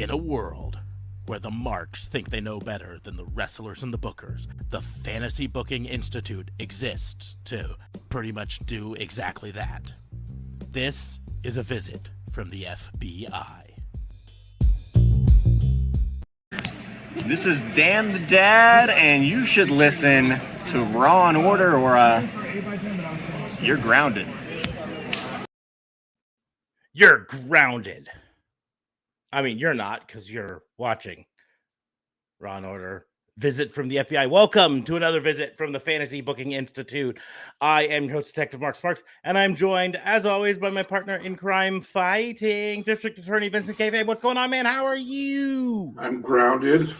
In a world where the marks think they know better than the wrestlers and the bookers, the Fantasy Booking Institute exists to pretty much do exactly that. This is a visit from the FBI. This is Dan the Dad, and you should listen to Raw and Order or you're grounded. You're grounded. I mean, you're not, because you're watching Raw and Order. Visit from the FBI. Welcome to another visit from the Fantasy Booking Institute. I am your host, Detective Mark Sparks, and I'm joined, as always, by my partner in crime fighting, District Attorney Vincent Kayfabe. What's going on, man? How are you? I'm grounded.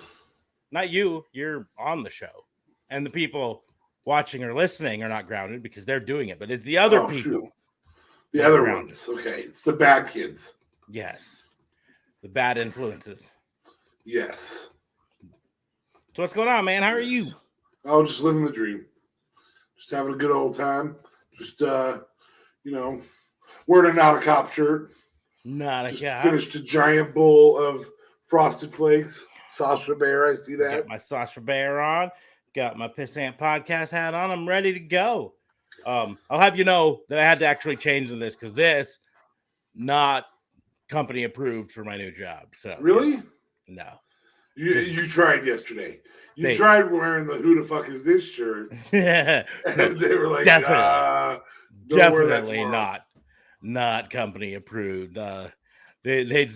Not you. You're on the show. And the people watching or listening are not grounded because they're doing it, but it's the other people. Shoot. The other grounded. ones. Okay, it's the bad kids. Yes. The bad influences. Yes. So what's going on, man? How are you? Oh, just living the dream. Just having a good old time. Just, wearing a Not a Cop shirt. Not a Just cop. finished a giant bowl of Frosted Flakes. Sasha Bear, I see that. Got my Sasha Bear on. Got my Pissant Podcast hat on. I'm ready to go. I'll have you know that I had to actually change this because this not company approved for my new job. So Really? no. You tried yesterday. You tried wearing the "Who the fuck is this" shirt, Yeah. and they were like, definitely not company approved. This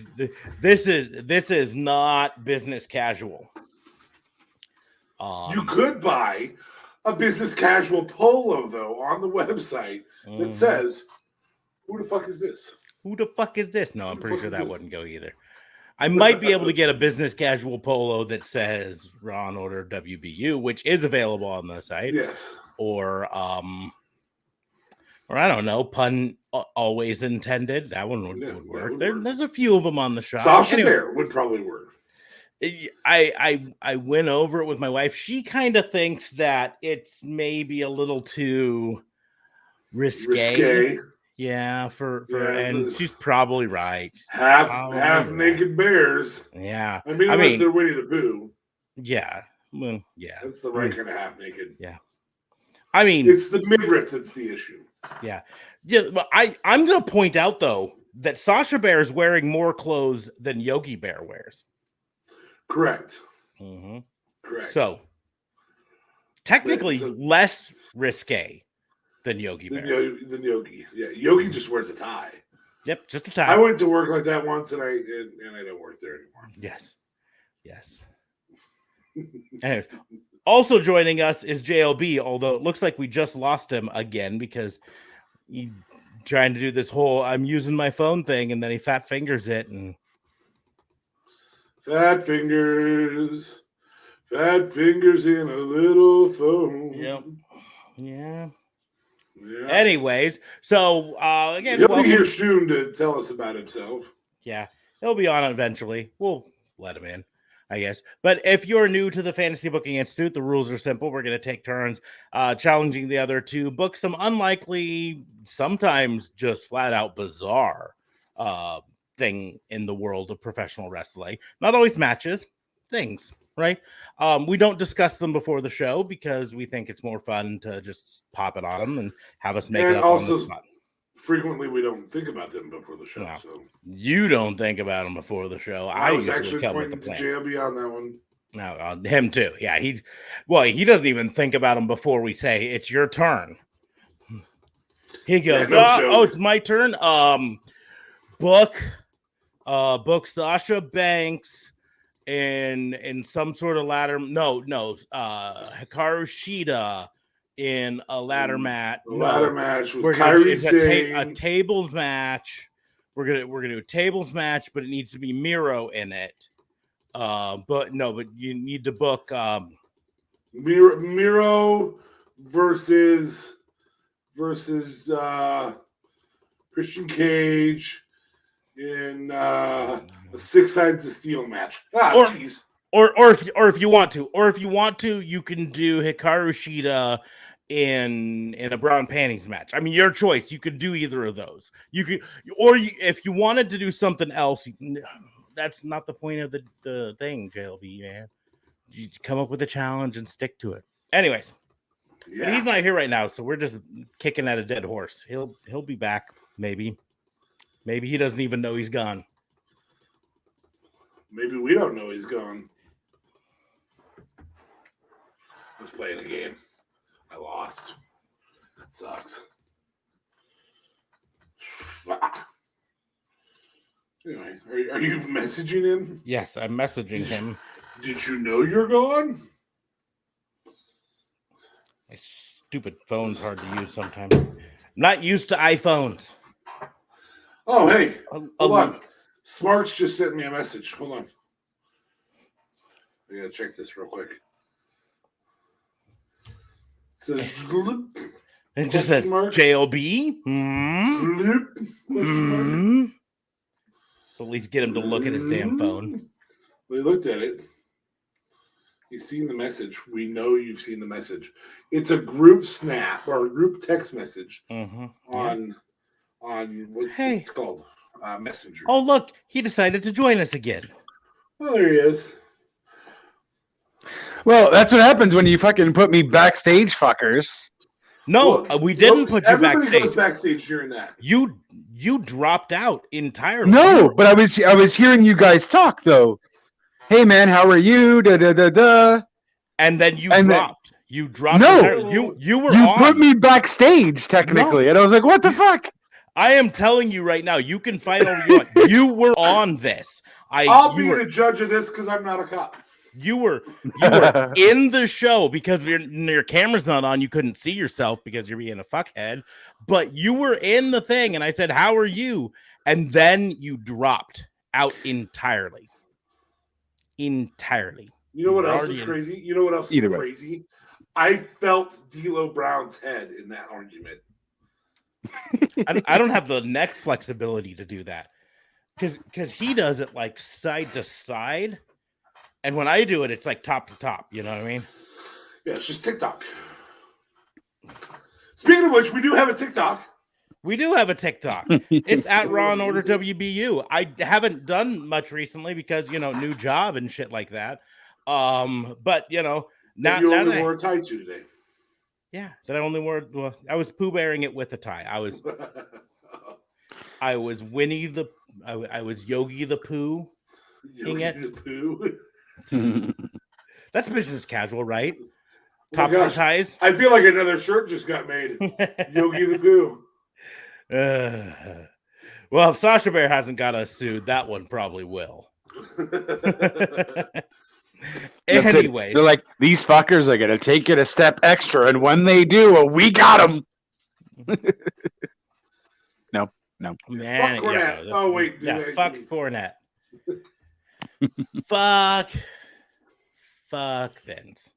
is not business casual. You could buy a business casual polo though on the website that says, "Who the fuck is this?" Who the fuck is this? No, I'm pretty sure that wouldn't go either. I might be able to get a business casual polo that says Raw and Order WBU, which is available on the site. Yes. Or I don't know, pun always intended. That one would work. There's a few of them on the shop. Sasha Bear would probably work. I went over it with my wife. She kind of thinks that it's maybe a little too risque. Yeah, and she's probably right. Half naked bears. Yeah. I mean, unless they're Winnie the Pooh. Yeah. Well, yeah. That's the right kind of half naked. Yeah. I mean, it's the midriff that's the issue. Yeah. Yeah. But I'm going to point out, though, that Sasha Bear is wearing more clothes than Yogi Bear wears. Correct. Mm-hmm. Correct. So, technically, less risque than Yogi Bear. Than Yogi. Yeah. Yogi just wears a tie. Yep. Just a tie. I went to work like that once, and I don't work there anymore. Yes. Anyways, also joining us is JLB, although it looks like we just lost him again because he's trying to do this whole I'm using my phone thing, and then he fat fingers it. And fat fingers in a little phone. Yep. Yeah. Anyways, so again, he'll be here soon to tell us about himself. Yeah, he'll be on eventually. We'll let him in, I guess. But if you're new to the Fantasy Booking Institute, the rules are simple. We're going to take turns challenging the other to book some unlikely, sometimes just flat out bizarre thing in the world of professional wrestling. Not always matches, things, right? We don't discuss them before the show because we think it's more fun to just pop it on them and have us make it up on the spot. Frequently, we don't think about them before the show. No. So you don't think about them before the show. I was actually pointing to JLB on that one. No, him too. Yeah, he doesn't even think about them before we say it's your turn. He goes, it's my turn. Book Sasha Banks in some sort of ladder. No, Hikaru Shida in a ladder match. Ladder match with Kairi Sane. A tables match. We're gonna do a tables match, but it needs to be Miro in it. But you need to book Miro versus Christian Cage in a 6 Sides of Steel match. Jeez. Or if you want to, you can do Hikaru Shida in a bra and panties match. I mean, your choice. You could do either of those. If you wanted to do something else, that's not the point of the thing, JLB, man. You come up with a challenge and stick to it. Anyways, but he's not here right now, so we're just kicking at a dead horse. He'll be back, maybe. Maybe he doesn't even know he's gone. Maybe we don't know he's gone. I was playing a game. I lost. That sucks. Anyway, are you messaging him? Yes, I'm messaging him. Did you know you're gone? My stupid phone's hard to use sometimes. I'm not used to iPhones. Oh, hey. Hold on. Smarks just sent me a message. Hold on. I gotta check this real quick. It just says JLB. So at least get him to look at his damn phone. We looked at it. He's seen the message. We know you've seen the message. It's a group snap or a group text message on what's it called? Messenger. Oh, look, he decided to join us again. Oh, there he is. Well, that's what happens when you fucking put me backstage, fuckers. No, we didn't put you backstage. Everybody goes backstage during that. You dropped out entirely. No, but I was hearing you guys talk though. Hey man, how are you? Da da da da. And then you dropped. You dropped. No, you were. You on. put me backstage technically, and I was like, "What the fuck?" I am telling you right now. You can find all you want. You were on this. I'll be the judge of this because I'm not a cop. You were in the show because your camera's not on. You couldn't see yourself because you're being a fuckhead. But you were in the thing, and I said, "How are you?" And then you dropped out entirely. Entirely. You know what else is crazy? You know what else is crazy? I felt D'Lo Brown's head in that argument. I don't have the neck flexibility to do that because he does it like side to side. And when I do it, it's like top to top. You know what I mean? Yeah, it's just TikTok. Speaking of which, we do have a TikTok. We do have a TikTok. It's at Raw and Order WBU. I haven't done much recently because, new job and shit like that. But, now you only wore a tie to today. Yeah, that I only wore. Well, I was Pooh Bearing it with a tie. I was Winnie the. I was Yogi the Pooh. That's business casual, right? Tops and ties. I feel like another shirt just got made. Yogi the Pooh. Well, if Sasha Bear hasn't got us sued, that one probably will. Anyway, they're like, these fuckers are gonna take it a step extra, and when they do, we got them. No, Fuck man. Cornette. Oh wait, fuck Cornette. fuck Vince.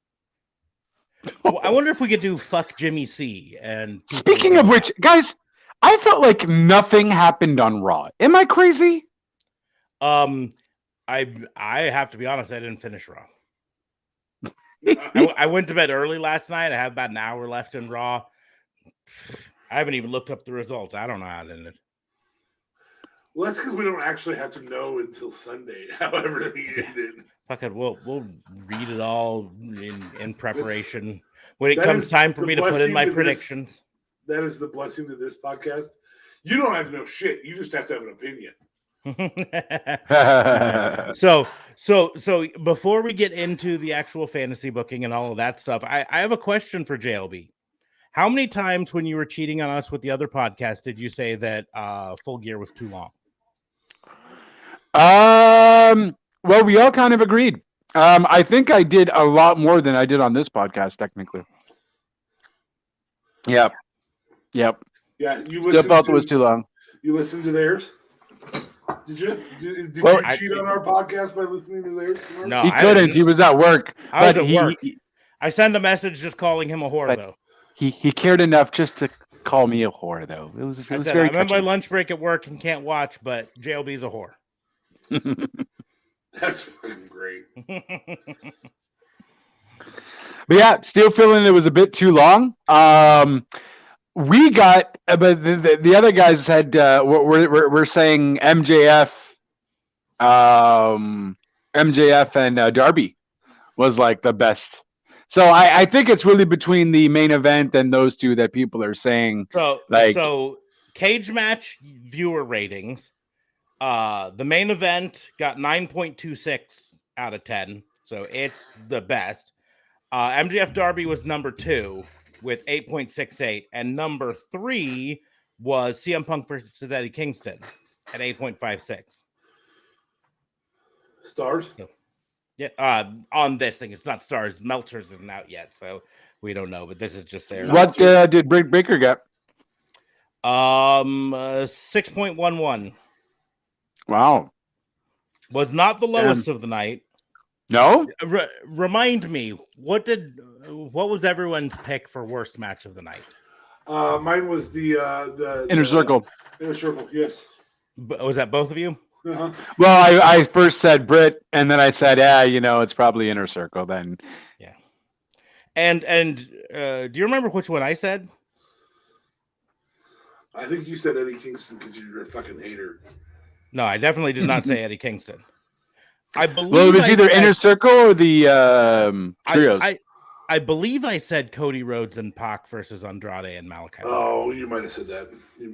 I wonder if we could do fuck Jimmy C. And speaking of which, guys, I felt like nothing happened on Raw. Am I crazy? I have to be honest, I didn't finish Raw. I went to bed early last night. I have about an hour left in Raw. I haven't even looked up the results. I don't know how it ended. Well, that's because we don't actually have to know until Sunday how everything ended. Fuck it, we'll read it all in preparation when it comes time for me to put in my predictions. That is the blessing to this podcast. You don't have to know shit. You just have to have an opinion. So before we get into the actual fantasy booking and all of that stuff, I have a question for JLB. How many times when you were cheating on us with the other podcast did you say that Full Gear was too long? Well, we all kind of agreed. I think I did a lot more than I did on this podcast, technically. Yep. Yeah, you still felt it was too long. You listened to theirs? Did you cheat on our podcast by listening to theirs? No, he couldn't. He was at work. I was at work. I sent a message just calling him a whore, though. He cared enough just to call me a whore, though. It was very. I'm on my lunch break at work and can't watch, but JLB's a whore. That's fucking great. But yeah, still feeling it was a bit too long. We got, but the other guys had. We're saying MJF MJF and Darby was like the best. So I think it's really between the main event and those two that people are saying. So cage match viewer ratings. The main event got 9.26 out of 10, so it's the best. MJF Darby was number 2 with 8.68, and number 3 was CM Punk versus Eddie Kingston at 8.56. Stars? Yeah, on this thing, it's not stars. Meltzer's isn't out yet, so we don't know. But this is just there. What did Britt Baker get? 6.11. Wow, was not the lowest of the night. No. Remind me, what was everyone's pick for worst match of the night? Mine was the Inner Circle. Inner Circle, yes. Was that both of you? Uh-huh. Well, I first said Britt, and then I said, it's probably Inner Circle. Then, yeah. And do you remember which one I said? I think you said Eddie Kingston because you're a fucking hater. No, I definitely did not say Eddie Kingston. I believe. Well, it was either Inner Circle or the trios. I believe I said Cody Rhodes and Pac versus Andrade and Malachi. Oh, you might have said that.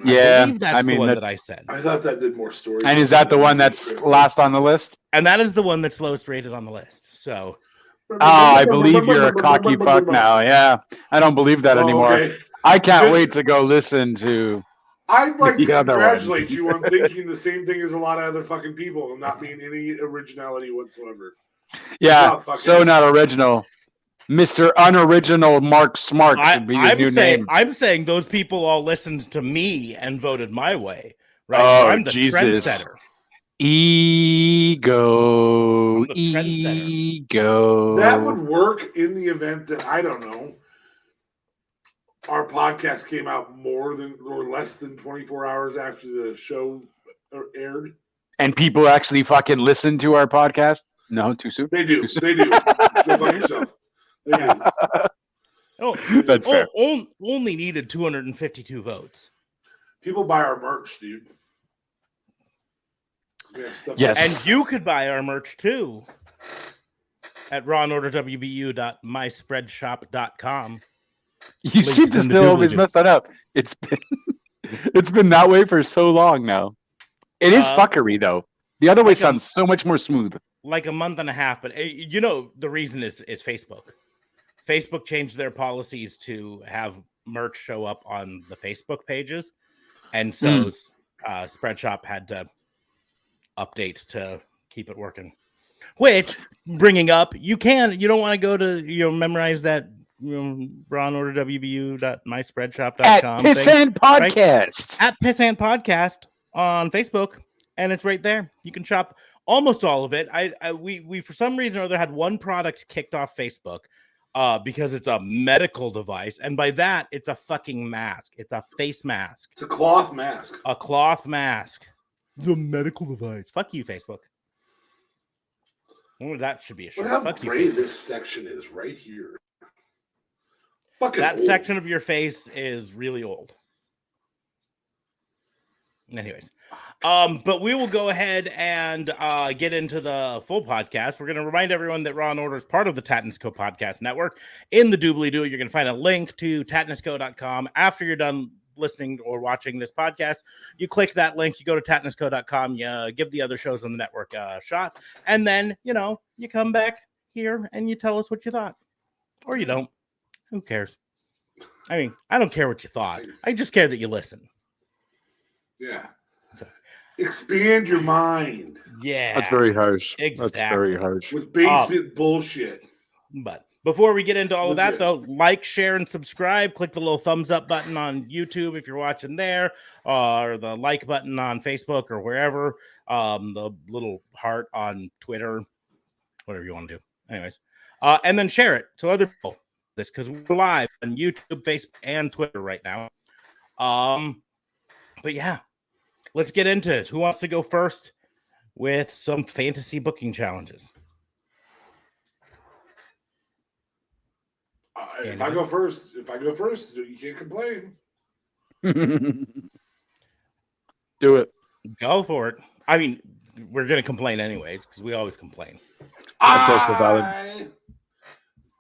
Yeah, I believe that's the one that I said. I thought that did more story. And is that the one that's last on the list? And that is the one that's lowest rated on the list. So. I believe you're a cocky fuck now. Yeah, I don't believe that anymore. Okay. I can't wait to go listen to. I'd like to congratulate you on thinking the same thing as a lot of other fucking people and not being any originality whatsoever. Yeah, so not original. Mr. Unoriginal Mark Smart should be your new name. I'm saying those people all listened to me and voted my way. Right? Oh, so I'm the Jesus. trendsetter. Ego. That would work in the event that, I don't know, our podcast came out more than or less than 24 hours after the show aired. And people actually fucking listen to our podcast? No, too soon? They do. They do. Just like yourself. They do. That's fair. Only needed 252 votes. People buy our merch, dude. Yes. And you could buy our merch too at rawandorderwbu.myspreadshop.com. You seem to still always mess that up. It's been that way for so long now. It is fuckery though. The other way sounds so much more smooth. Like a month and a half, but the reason is Facebook. Facebook changed their policies to have merch show up on the Facebook pages, and so Spreadshop had to update to keep it working. Which, bringing up, you don't want to go to memorize that rawandorderwbu.myspreadshop.com at Pissant Podcast. Right? At Pissant Podcast on Facebook, and it's right there. You can shop almost all of it. We for some reason or other had one product kicked off Facebook because it's a medical device, and by that it's a fucking mask. It's a face mask. It's a cloth mask. A cloth mask. The medical device. Fuck you, Facebook. Oh, that should be a shirt. How Fuck great you, this section is right here. Fucking that old. section of your face is really old. Anyways, but we will go ahead and get into the full podcast. We're going to remind everyone that Raw and Order is part of the Tatnisco Podcast Network. In the doobly-doo, you're going to find a link to tatnisco.com. After you're done listening or watching this podcast, you click that link, you go to tatnisco.com, you give the other shows on the network a shot, and then, you come back here and you tell us what you thought. Or you don't. Who cares? I mean, I don't care what you thought. I just care that you listen. Yeah. Expand your mind. Yeah. That's very harsh. Exactly. That's very harsh. With basement bullshit. But before we get into all of that, though, like, share, and subscribe. Click the little thumbs up button on YouTube if you're watching there, or the like button on Facebook or wherever. The little heart on Twitter, whatever you want to do. Anyways, and then share it so other people this, because we're live on YouTube, Facebook, and Twitter right now. But yeah, let's get into it. Who wants to go first with some fantasy booking challenges? If I go first, you can't complain. Do it. Go for it. I mean, we're gonna complain anyways because we always complain. That's also valid. I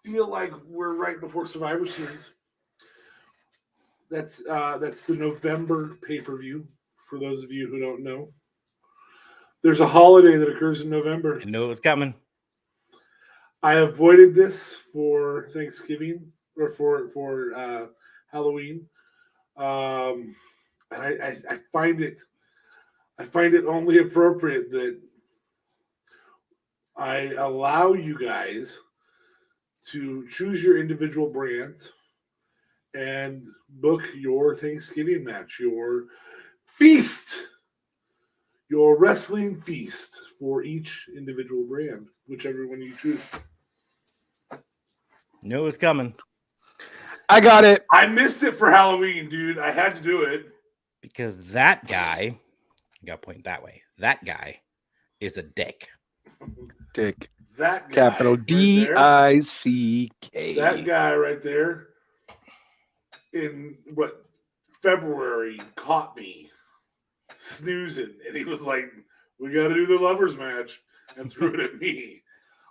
feel like we're right before Survivor Series. That's the November pay-per-view. For those of you who don't know, there's a holiday that occurs in November. I know it's coming. I avoided this for Thanksgiving or for Halloween, and I find it only appropriate that I allow you guys to choose your individual brands and book your Thanksgiving match, your feast, your wrestling feast for each individual brand, whichever one you choose. Know it's coming I got it. I missed it for Halloween, dude. I had to do it. because that guy, I got to point that way. That guy is a dick. Dick. That guy Capital right D-I-C-K. there, that guy right there in February caught me snoozing, and he was like, "We got to do the lovers match," and threw it at me.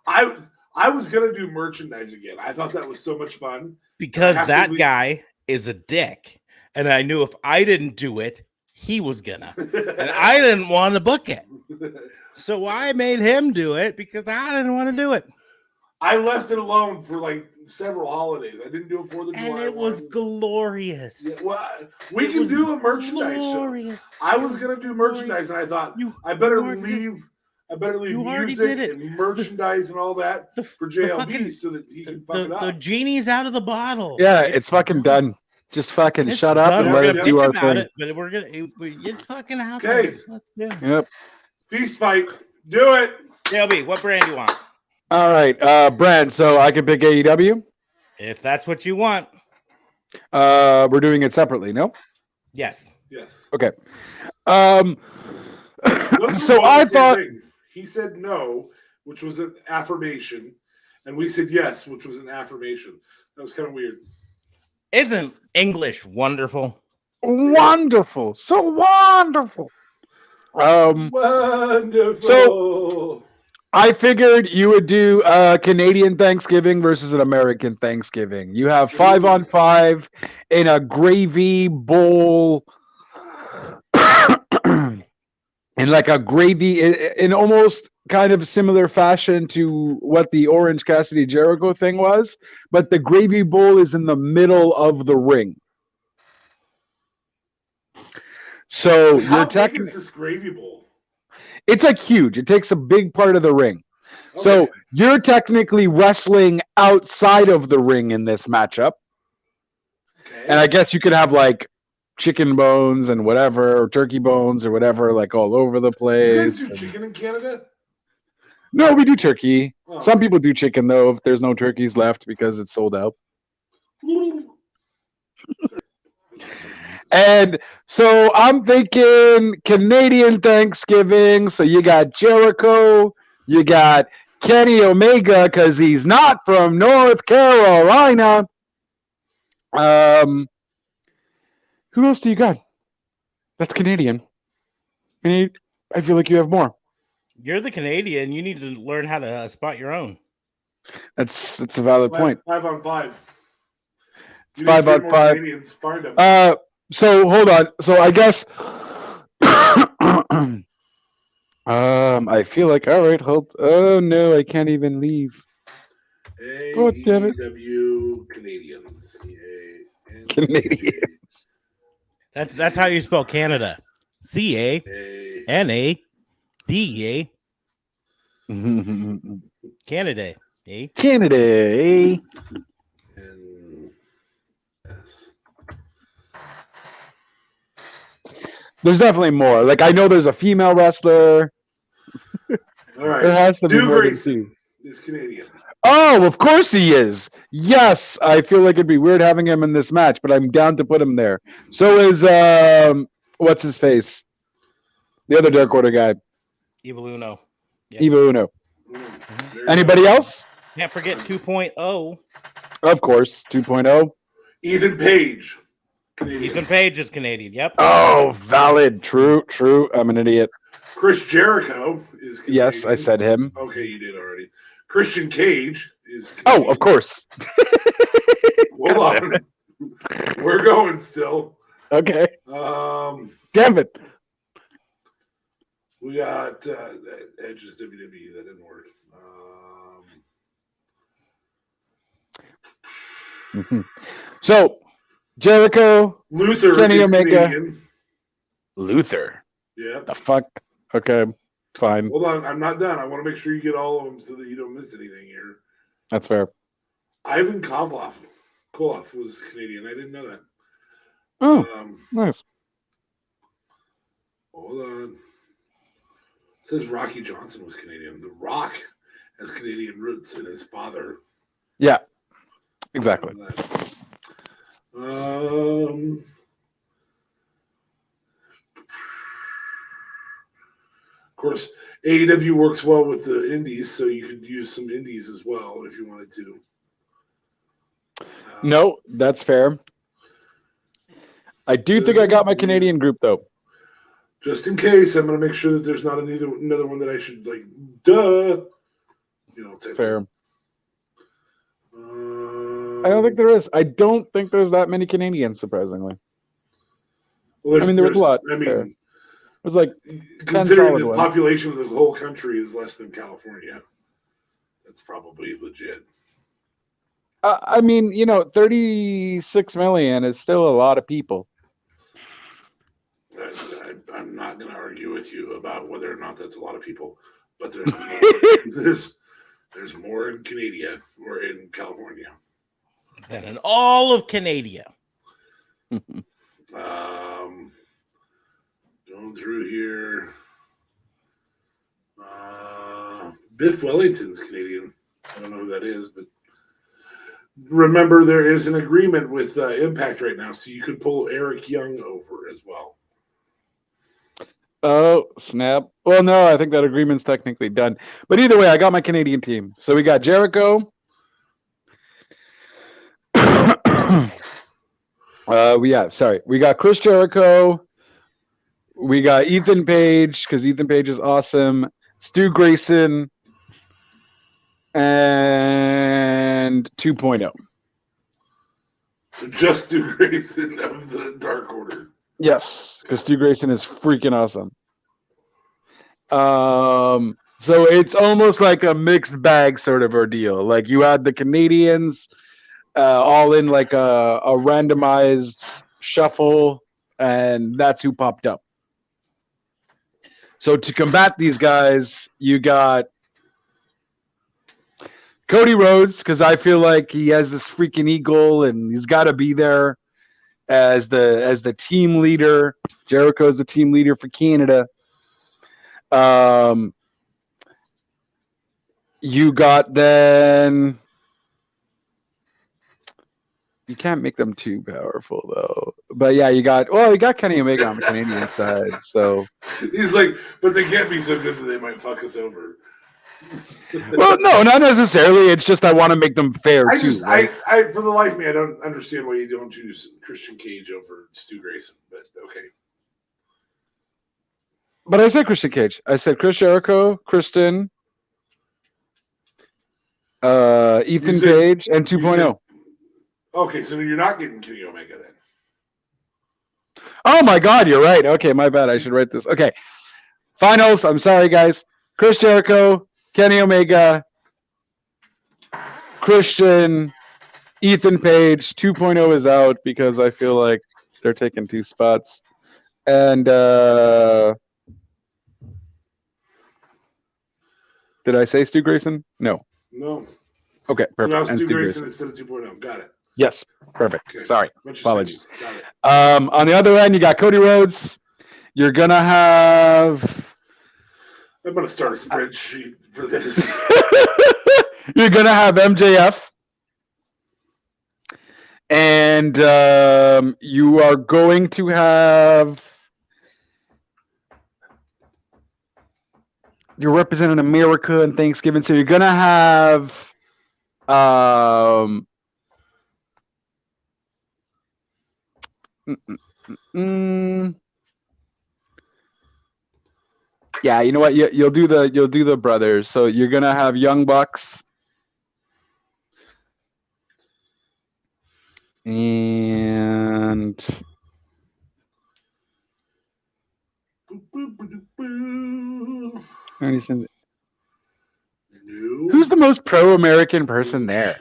I was gonna do merchandise again. I thought that was so much fun Because that guy is a dick. And I knew if I didn't do it, he was gonna. And I didn't want to book it. So I made him do it because I didn't want to do it. I left it alone for like several holidays. I didn't do it for the And July it was one. glorious. Yeah, well, we It can was do a merchandise glorious. show. I was gonna do merchandise, and I thought I better leave You already music did it. and merchandise and all that for JLB so that he can fuck it The up. genie's out of the bottle. Yeah, it's fucking done. Just fucking It's shut up done. and We're let gonna us do bitch our about thing. it, but it's fucking out Okay. there. Let's do it. Yep. Feast fight, do it. JLB, what brand do you want? All right, Brand. So I can pick AEW. If that's what you want, We're doing it separately. No. yes. Yes. Okay. Those were So both I the same thought. thing. He said no, which was an affirmation, and we said yes, which was an affirmation. That was kind of weird. Isn't English wonderful? Wonderful. So wonderful. Wonderful. So I figured you would do Canadian Thanksgiving versus an American Thanksgiving. You have 5-on-5 in a gravy bowl, in like a gravy in almost kind of similar fashion to what the Orange Cassidy Jericho thing was, but the gravy bowl is in the middle of the ring. So How you're big technically, is this gravy bowl? it's like huge. It takes a big part of the ring. So Okay. you're technically wrestling outside of the ring in this matchup. Okay. And I guess you could have like chicken bones and whatever, or turkey bones or whatever, like all over the you guys place. do chicken in Canada? No, we do turkey. Oh. Some people do chicken though, if there's no turkeys left because it's sold out. And so I'm thinking Canadian Thanksgiving. So you got Jericho, you got Kenny Omega because he's not from North Carolina. Who else do you got? That's Canadian. I feel like you have more. You're the Canadian. You need to learn how to spot your own. That's a valid point. 5-on-5. It's 5-on-5. Canadians, find them. So hold on. So I guess I feel like all right, hold. Oh no, I can't even leave. God damn it. AEW Canadians. Canadians. That's how you spell Canada. CANADA. Canada. Eh? Canada, eh? Yes. There's definitely more. Like I know there's a female wrestler. All right. There has to be Stu more than Grayson two. is Canadian. Oh, of course he is. Yes, I feel like it'd be weird having him in this match, but I'm down to put him there. So is what's his face? The other Dark Order guy, Evil Uno. Yep. Evil Uno. There you Anybody go. else? Can't forget 2.0. Of course, 2.0. Ethan Page. Canadian. Ethan Page is Canadian. Yep. Oh, valid. True. I'm an idiot. Chris Jericho is Canadian. Yes, I said him. Okay, you did already. Christian Cage is Oh, of course. Hold on. We're going still. Okay. Damn it. We got Edge's WWE. That didn't work. So, Jericho, Luther Kenny is Omega. Canadian. Luther. Yeah. The fuck? Okay, fine. Hold on, I'm not done. I want to make sure you get all of them so that you don't miss anything here. That's fair. Ivan Koloff was Canadian. I didn't know that. Oh, nice. Hold on. It says Rocky Johnson was Canadian. The Rock has Canadian roots in his father. Yeah, exactly. Of course, AEW works well with the indies, so you could use some indies as well if you wanted to. No, that's fair. I do think I got my Canadian group, though. Just in case, I'm going to make sure that there's not another one that I should, like, duh. Fair. I don't think there is. I don't think there's that many Canadians, surprisingly. Well, I mean, there was a lot. I mean, fair. It was like considering the ones. population of the whole country is less than California, that's probably legit. I mean, 36 million is still a lot of people. I'm not going to argue with you about whether or not that's a lot of people, but there's more in Canada or in California than in all of Canada. Going through here, Biff Wellington's Canadian. I don't know who that is, but remember there is an agreement with Impact right now, so you could pull Eric Young over as well. Oh, snap. Well, no, I think that agreement's technically done. But either way, I got my Canadian team. So we got Jericho. We got Chris Jericho. We got Ethan Page, because Ethan Page is awesome. Stu Grayson. And 2.0. Just Stu Grayson of the Dark Order. Yes, because Stu Grayson is freaking awesome. So it's almost like a mixed bag sort of ordeal. Like you had the Canadians all in like a randomized shuffle, and that's who popped up. So to combat these guys, you got Cody Rhodes, because I feel like he has this freaking eagle and he's got to be there as the team leader. Jericho is the team leader for Canada. You got then. You can't make them too powerful though. But yeah, you got Kenny Omega on the Canadian side. So he's like, but they can't be so good that they might fuck us over. Well, no, not necessarily. It's just I want to make them fair too. I for the life of me, I don't understand why you don't choose Christian Cage over Stu Grayson. But okay. But I said Christian Cage. I said Chris Jericho, Kristen, Ethan Page, and 2.0. Okay, so you're not getting Kenny Omega then. Oh my God, you're right. Okay, my bad. I should write this. Okay, finals. I'm sorry, guys. Chris Jericho, Kenny Omega, Christian, Ethan Page. 2.0 is out because I feel like they're taking 2 spots. And did I say Stu Grayson? No. No. Okay, perfect. So now and Stu Grayson instead of 2.0. Got it. Yes, perfect. Okay. Sorry. Apologies. Got it. On the other end, you got Cody Rhodes. You're going to have... I'm going to start a spreadsheet for this. You're going to have MJF. And you are going to have... You're representing America and Thanksgiving, so you're going to have... Yeah, you know what? You'll do the brothers. So you're gonna have Young Bucks and No. who's the most pro-American person there?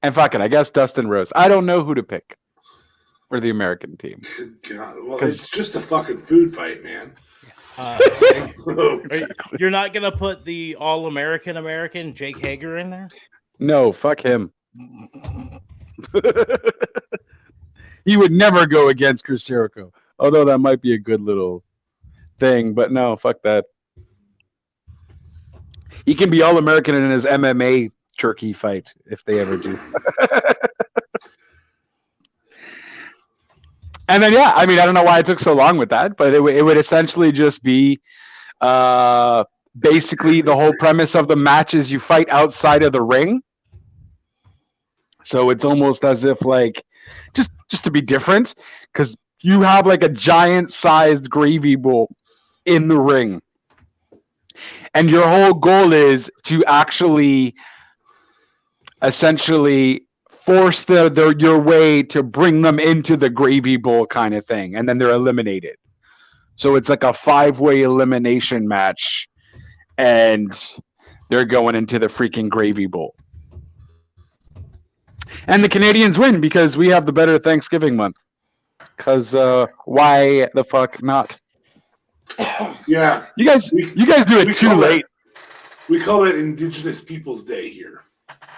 And fuck it, I guess Dustin Rose. I don't know who to pick for the American team. Good God. Well, it's just a fucking food fight, man. You're not gonna put the All-American Jake Hager in there? No, fuck him. He would never go against Chris Jericho. Although that might be a good little thing, but no, fuck that. He can be All-American in his MMA turkey fight if they ever do. And then, yeah, I mean, I don't know why it took so long with that, but it would essentially just be basically the whole premise of the match is you fight outside of the ring. So it's almost as if, like, just to be different, because you have, like, a giant-sized gravy bowl in the ring. And your whole goal is to actually essentially force your way to bring them into the gravy bowl kind of thing, and then they're eliminated. So it's like a 5-way elimination match, and they're going into the freaking gravy bowl. And the Canadians win because we have the better Thanksgiving month. Because why the fuck not? Yeah. You guys do it too late. We call it Indigenous Peoples Day here.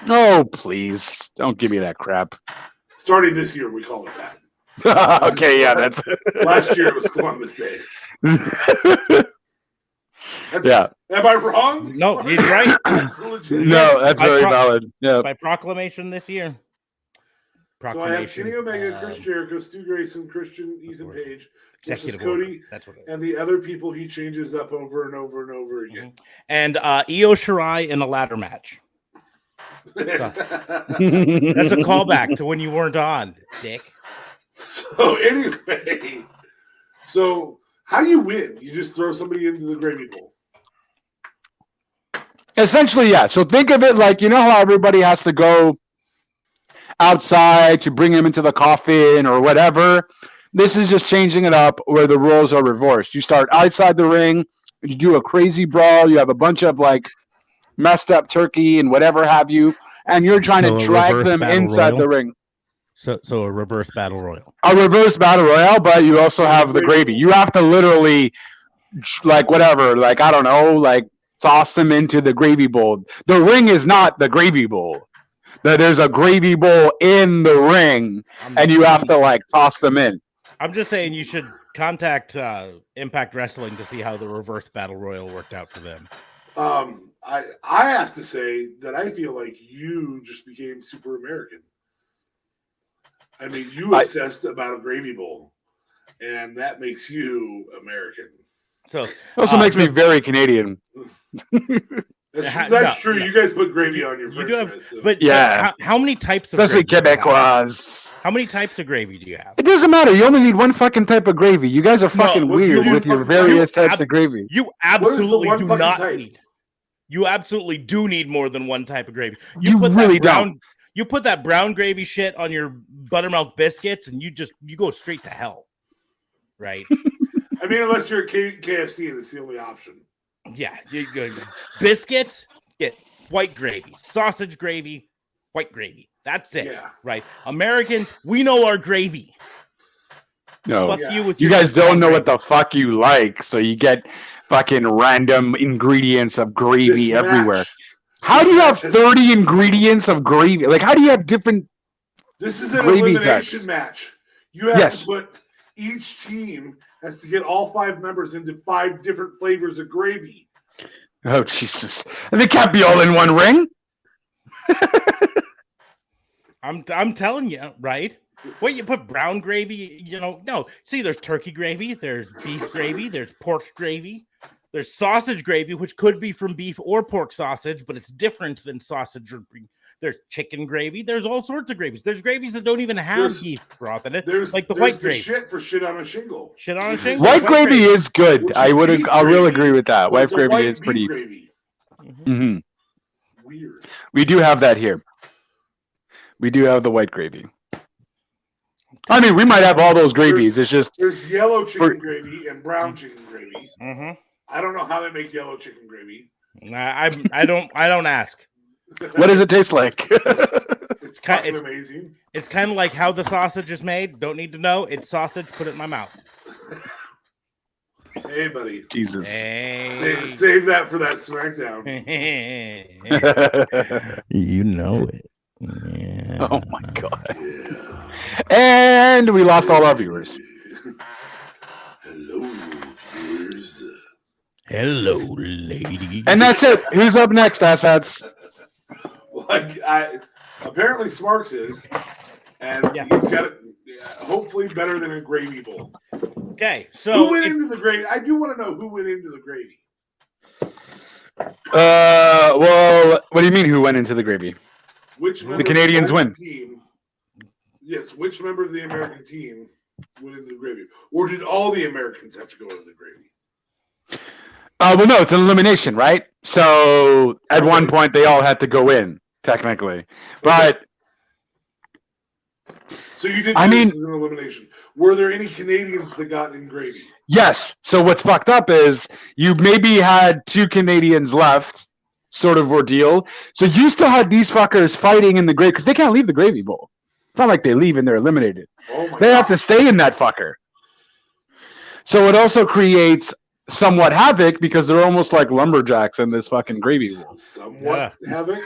Oh, please. Don't give me that crap. Starting this year, we call it that. Okay, yeah, that's Last year it was Columbus Day. Yeah. Am I wrong? No, he's right. No, that's very valid. Yeah. By proclamation this year. So I have Kenny Omega, Chris Jericho, Stu Grayson, Christian, Ethan Page, versus Cody, that's what it is. and the other people he changes up over and over and over again. And Io Shirai in a ladder match. That's a callback to when you weren't on, Dick. So anyway, how do you win? You just throw somebody into the gravy bowl. Essentially, yeah. So think of it like, you know how everybody has to go outside to bring him into the coffin or whatever? This is just changing it up where the roles are reversed. You start outside the ring, you do a crazy brawl, you have a bunch of like messed up turkey and whatever have you, and you're trying to drag them inside the ring. So a reverse battle royal. A reverse battle royale, but you also have the gravy. You have to literally, like, whatever, like, I don't know, like, toss them into the gravy bowl. The ring is not the gravy bowl. There's a gravy bowl in the ring, and you have to, like, toss them in. I'm just saying you should contact Impact Wrestling to see how the reverse battle royal worked out for them. I have to say that I feel like you just became super American. I mean, you obsessed about a gravy bowl, and that makes you American. So it also makes me very Canadian. That's true. You guys put gravy on your French fries. So. But yeah, how many types of especially gravy Quebecois? How many types of gravy do you have? It doesn't matter. You only need one fucking type of gravy. You guys are fucking weird with your various types of gravy. You absolutely do not need. You absolutely do need more than one type of gravy. You really don't. You put that brown gravy shit on your buttermilk biscuits, and you go straight to hell, right? I mean, unless you're at KFC, and it's the only option. Yeah, you good. Biscuits, get white gravy, sausage gravy, white gravy. That's it. Yeah. Right. American, we know our gravy. No, fuck you with you guys don't know what the fuck you like, so you get fucking random ingredients of gravy everywhere. How do you have 30 ingredients of gravy? Like, how do you have different? This is an elimination match. You have to put each team has to get all 5 members into 5 different flavors of gravy. Oh Jesus! And they can't be all in one ring. I'm telling you, right? What, you put brown gravy? No. See, there's turkey gravy, there's beef gravy, there's pork gravy. There's sausage gravy, which could be from beef or pork sausage, but it's different than sausage or There's chicken gravy. There's all sorts of gravies. There's gravies that don't even have There's- beef broth in it. There's like the there's white the gravy. shit for shit on a shingle. Shit on a shingle. White gravy is good. Which I is would. beef I will gravy, agree with that. but White it's a gravy white is beef pretty. gravy. Mhm. Weird. We do have that here. We do have the white gravy. I mean, we might have all those gravies. It's just There's yellow chicken gravy and brown chicken gravy. Mm-hmm. I don't know how they make yellow chicken gravy. I don't ask. what does it taste like? It's Ki- fucking it's- amazing. It's kind of like how the sausage is made. Don't need to know. It's sausage. Put it in my mouth. Hey, buddy. Jesus. Hey. Save that for that SmackDown. You know it. Yeah. Oh my god. Yeah. And we lost all our viewers. Hello, viewers. Hello, lady. And that's it. Who's up next, asshats? Well, I apparently Smarks is, and Yeah. he's got it. Hopefully, better than a gravy bowl. Okay, Who so went into the gravy? I do want to know who went into the gravy. Well, what do you mean? Who went into the gravy? Which member of Canadians American win. Team, yes, which member of the American team went into the gravy, or did all the Americans have to go into the gravy? Well, no, it's an elimination, right? So at one Okay. point they all had to go in, technically. But So you did. I This mean- as an elimination. Were there any Canadians that got in gravy? yes. So what's fucked up is you maybe had 2 Canadians left, sort of ordeal. So you still had these fuckers fighting in the gravy because they can't leave the gravy bowl. It's not like they leave and they're eliminated. Oh my They have god! to stay in that fucker. So it also creates somewhat havoc because they're almost like lumberjacks in this fucking gravy bowl. Somewhat havoc.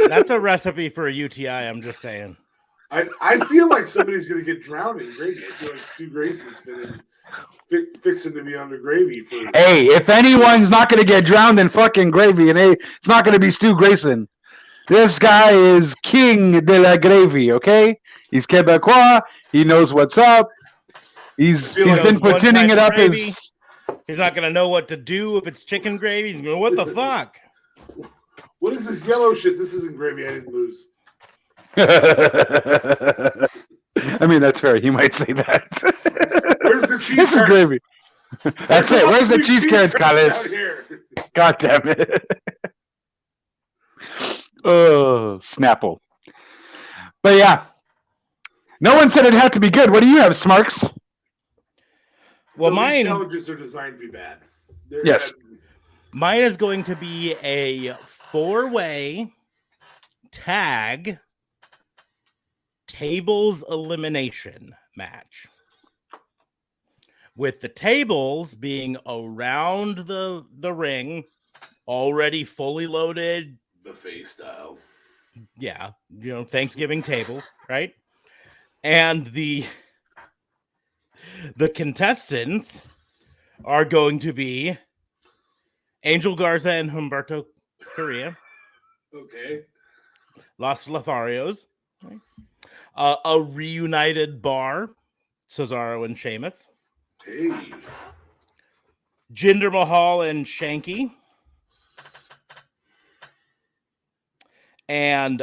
that's a recipe for a UTI. I'm just saying. I feel like somebody's gonna get drowned in gravy. I feel like Stu Grayson's fixing to be under gravy for. Hey, if anyone's not going to get drowned in fucking gravy, and hey, it's not going to be Stu Grayson. This guy is king de la gravy, okay? He's Quebecois. He knows what's up. He's He been knows one putting type it of up gravy. his. He's not gonna know what to do if it's chicken gravy. He's gonna, what the fuck? What is this yellow shit? This isn't gravy. I didn't lose. I mean, that's fair. You might say that. Where's the cheese? This is curds? gravy. That's it. Where's the cheese curds, down Carlos? here? God damn it. Oh, Snapple. But yeah. No one said it had to be good. What do you have, Smarks? Well, So these mine challenges are designed to be bad. They're Yes. mine is going to be a 4-way tag tables elimination match. With the tables being around the ring, already fully loaded. buffet style. Yeah, Thanksgiving table, right? And the contestants are going to be Angel Garza and Humberto Correa, Okay. Los Lotharios, right? A reunited bar, Cesaro and Sheamus, Hey. Jinder Mahal and Shanky, and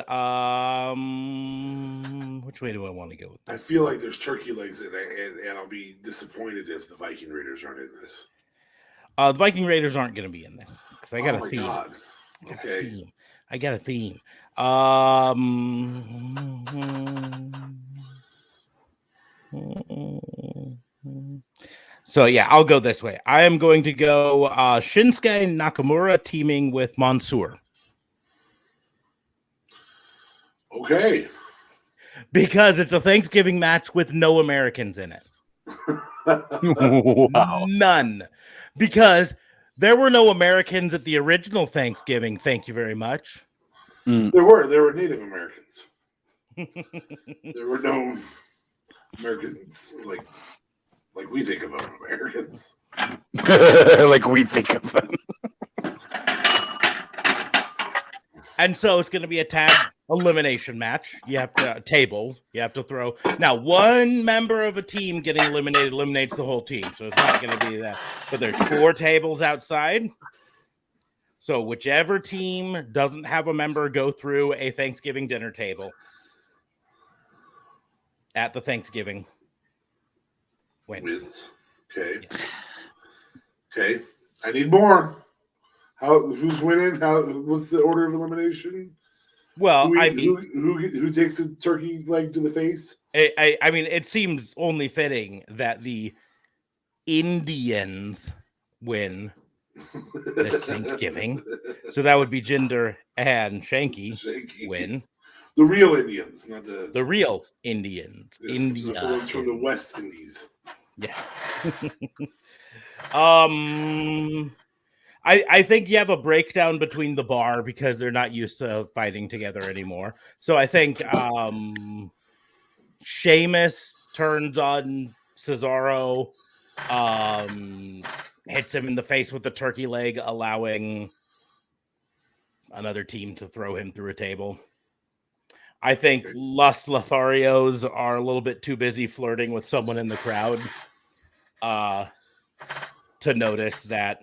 which way do I want to go with I this? feel like there's turkey legs in it, and I'll be disappointed if the Viking Raiders aren't in this. The Viking Raiders aren't going to be in this because I got Oh a my theme. God. I got a Okay. theme. I got a theme. So yeah, I'll go this way. I am going to go Shinsuke Nakamura teaming with Mansoor Okay. because it's a Thanksgiving match with no Americans in it. Wow. None. Because there were no Americans at the original Thanksgiving. Thank you very much. There were Native Americans. There were no Americans like we think of them Americans. Like we think of them. And so it's going to be a tag elimination match. You have to table. You have to throw. Now, one member of a team getting eliminated eliminates the whole team. So it's not going to be that. But there's 4 tables outside. So whichever team doesn't have a member go through a Thanksgiving dinner table at the Thanksgiving wins. Okay. Okay. I need more. Who's winning? What's the order of elimination? Well, who takes a turkey leg to the face? I mean, it seems only fitting that the Indians win this Thanksgiving. So that would be Jinder and Shanky win. The real Indians, not the real Indians. Yes, India. The ones from the West Indies. Yes. I think you have a breakdown between the bar because they're not used to fighting together anymore. So I think Sheamus turns on Cesaro, hits him in the face with the turkey leg, allowing another team to throw him through a table. I think Los Lotharios are a little bit too busy flirting with someone in the crowd to notice that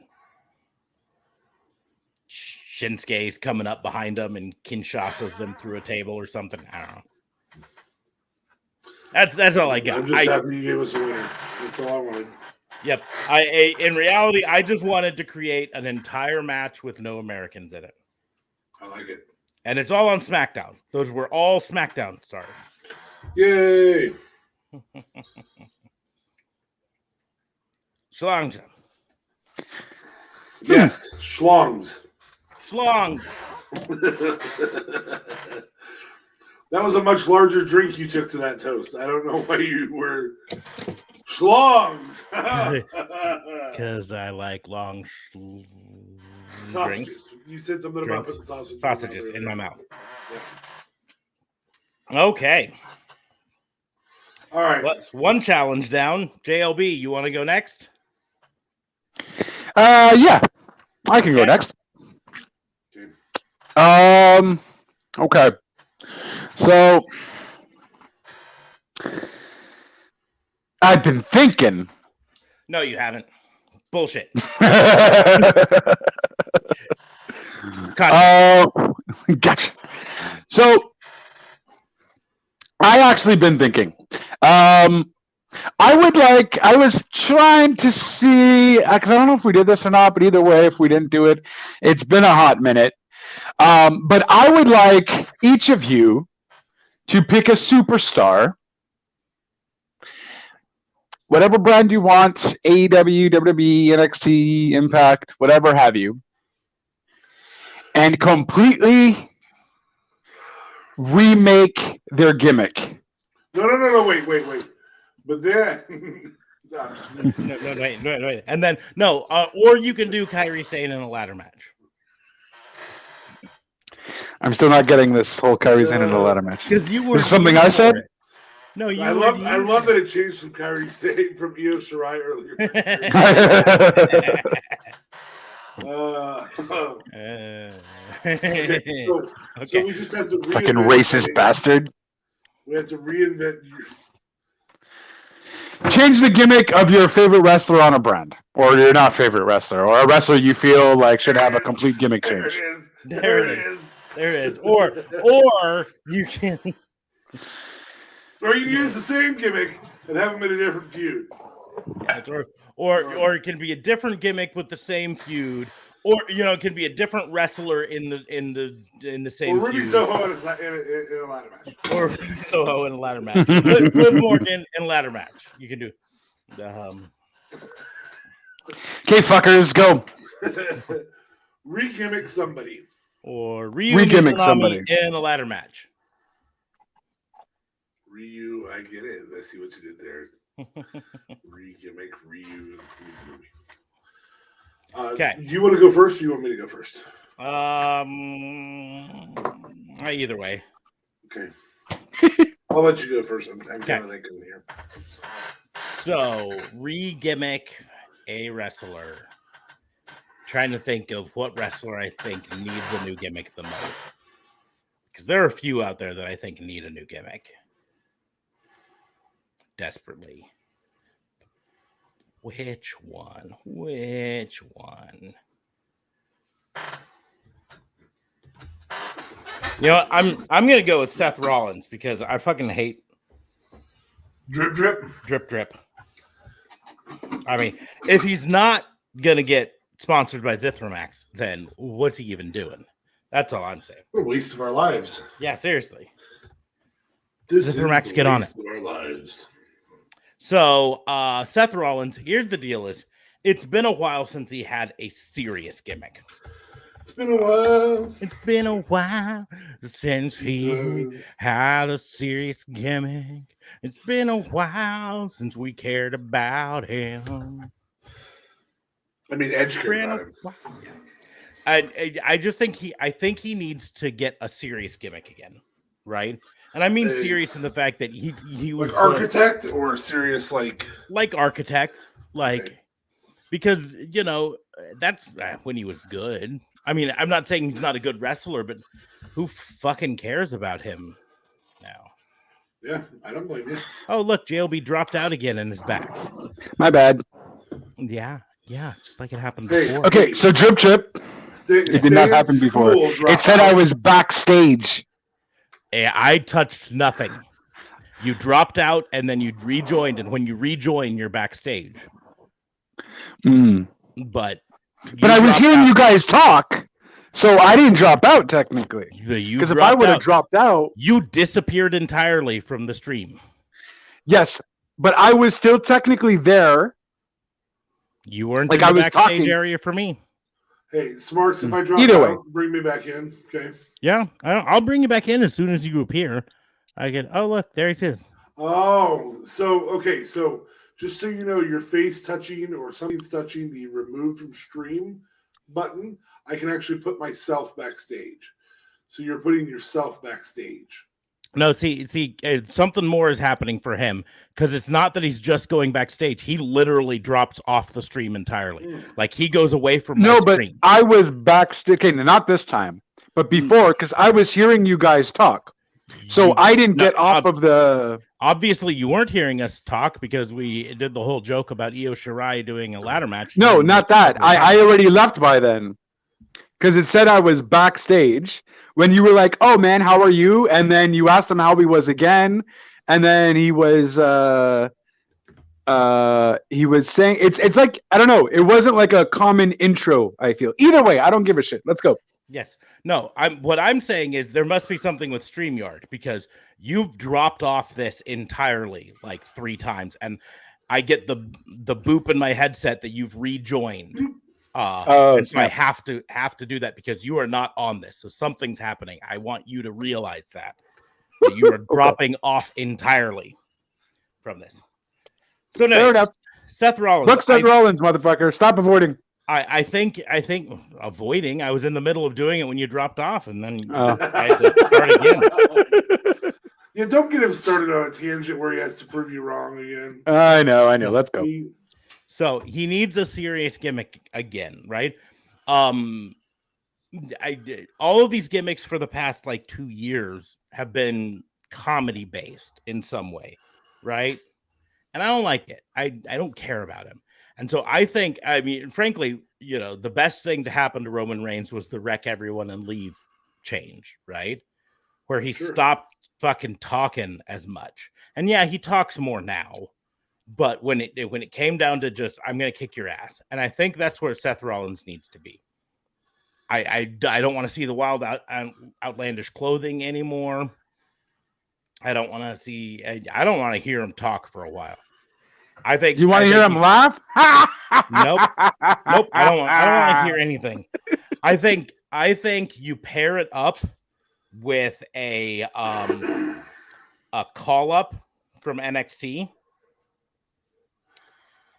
Shinsuke's coming up behind them and Kinshasas them through a table or something. I don't know. That's all I got. I'm just happy you gave us a winner. That's all I wanted. Yep. In reality, I just wanted to create an entire match with no Americans in it. I like it. And it's all on SmackDown. Those were all SmackDown stars. Yay! Schlongs. Yes, schlongs. Schlongs. That was a much larger drink you took to that toast. I don't know why you were schlongs. Because I like long sausages. drinks. You said something about putting sausages in my mouth. Yeah. Okay. All right. What's one challenge down? JLB, you want to go next? Yeah, I can go next. Okay. So I've been thinking. No, you haven't. Bullshit. Gotcha. So I actually been thinking. I was trying to see, because I don't know if we did this or not, but either way, if we didn't do it, it's been a hot minute. But I would like each of you to pick a superstar, whatever brand you want, AEW, WWE, NXT, Impact, whatever have you, and completely remake their gimmick. No, wait. But then... No, wait. And then, or you can do Kairi Sane in a ladder match. I'm still not getting this whole Kairi Sane in a ladder match. Because you were. This is something I said? No, you. I love that it changed from Kairi Sane from Io Shirai earlier. So we just have to fucking racist bastard. We have to reinvent. Change the gimmick of your favorite wrestler on a brand, or your not favorite wrestler, or a wrestler you feel like should have a complete gimmick change. There it is. Or you can. Or you can use the same gimmick and have them in a different feud. Or it can be a different gimmick with the same feud, or it can be a different wrestler in the same. Or Ruby Soho in a ladder match. Or Ruby Soho in a ladder match. Liv Morgan in a ladder match. You can do. Okay, fuckers, go. Re-gimmick somebody. Or re-gimmick somebody in a ladder match. Ryu, I get it. I see what you did there. Re-gimmick Ryu. Okay. Do you want to go first, or you want me to go first? Either way. Okay. I'll let you go first. I'm kind of thinking here. So, re-gimmick a wrestler. Trying to think of what wrestler I think needs a new gimmick the most. Because there are a few out there that I think need a new gimmick. Desperately. Which one? You know, I'm gonna go with Seth Rollins because I fucking hate Drip, drip. drip drip. I mean, if he's not gonna get sponsored by Zithromax, then what's he even doing? That's all I'm saying. What a waste of our lives. Yeah, seriously. This Zithromax, is the get on waste of our lives. So Seth Rollins, here's the deal: is it's been a while since he had a serious gimmick. It's been a while. It's been a while since he had a serious gimmick. It's been a while since we cared about him. I mean, Edge cared Been a about him. while. I just think he needs to get a serious gimmick again, right? And I mean Hey. serious in the fact that he was Like Architect or serious like Architect, like Okay. because you know that's when he was good. I mean, I'm not saying he's not a good wrestler, but who fucking cares about him now? Yeah, I don't blame you. Oh, look, JLB dropped out again and is back. My bad. Yeah, just like it happened Hey, before. Okay, so drip trip. It did not happen before. It said I was backstage. I touched nothing. You dropped out and then you rejoined, and when you rejoin, you're backstage. Mm. But I was hearing you guys talk, so I didn't drop out technically. Because if I would have dropped out, you disappeared entirely from the stream. yes, but I was still technically there. You weren't Like in the I was backstage talking. area for me. Hey, Smarks, if I drop Either out, way. bring me back in. Okay. Yeah, I'll bring you back in as soon as you appear. I get. Oh, look, there he is. Oh, so okay, so just so you know, your face touching or something's touching the remove from stream button, I can actually put myself backstage. So you're putting yourself backstage. No, see, something more is happening for him because it's not that he's just going backstage. He literally drops off the stream entirely. Like he goes away from my No, but screen. I was backstage. Okay, not this time, but before, because I was hearing you guys talk. So You- I didn't no, get off of the. Obviously, you weren't hearing us talk because we did the whole joke about Io Shirai doing a ladder match. No, And- not that. I already left by then. Because it said I was backstage when you were like, "Oh man, how are you?" And then you asked him how he was again, and then he was saying it's like I don't know. It wasn't like a common intro. I feel either way. I don't give a shit. Let's go. Yes. No, what I'm saying is there must be something with StreamYard because you've dropped off this entirely like 3 times, and I get the boop in my headset that you've rejoined. And so I have to do that because you are not on this. So something's happening. I want you to realize that you are dropping off entirely from this. So Fair no, enough. Seth Rollins. Look, Seth Rollins, motherfucker, stop avoiding. I think avoiding. I was in the middle of doing it when you dropped off, and then I had to start again. Yeah, don't get him started on a tangent where he has to prove you wrong again. I know. Let's go. So he needs a serious gimmick again, right? All of these gimmicks for the past like 2 years have been comedy based in some way, right? And I don't like it. I don't care about him. And so I think, I mean, frankly, you know, the best thing to happen to Roman Reigns was the wreck everyone and leave change, right? Where he stopped fucking talking as much. And yeah, he talks more now. But when it came down to just, I'm going to kick your ass. And I think that's where Seth Rollins needs to be. I don't want to see the wild outlandish clothing anymore. I don't want to hear him talk for a while. I think you want to hear him laugh? Nope. I don't want to hear anything. I think you pair it up with a call up from NXT.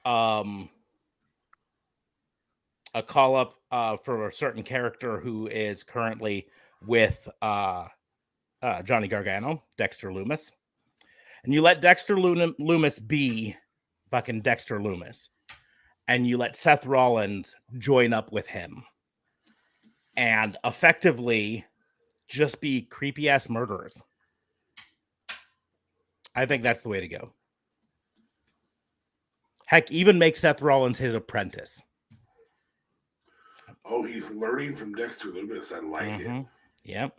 A call up for a certain character who is currently with Johnny Gargano, Dexter Lumis, and you let Dexter Lumis be fucking Dexter Lumis, and you let Seth Rollins join up with him, and effectively just be creepy ass murderers. I think that's the way to go. Heck, even make Seth Rollins his apprentice. Oh, he's learning from Dexter Lumis. I like it. Yep.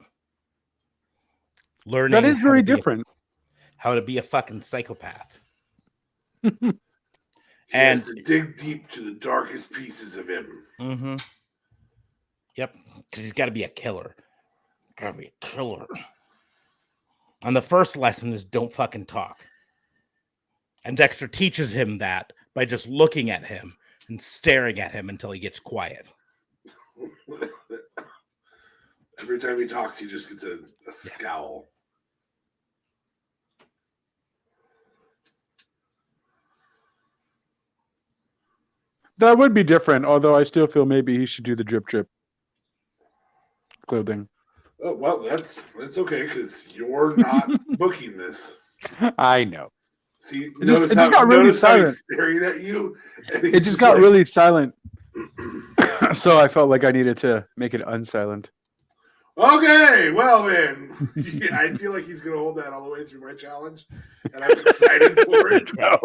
learning That is how very to be different. how to be a fucking psychopath. He And has to dig deep to the darkest pieces of him. mm-hmm. Yep, because he's got to be a killer. Gotta be a killer. And the first lesson is don't fucking talk. And Dexter teaches him that by just looking at him and staring at him until he gets quiet. Every time he talks, he just gets a scowl. That would be different, although I still feel maybe he should do the drip clothing. Oh, well, that's okay because you're not booking this. I know. See, It just got really silent. He's staring at you. It just got really silent. So I felt like I needed to make it unsilent. Okay, well then, I feel like he's going to hold that all the way through my challenge, and I'm excited for it. No.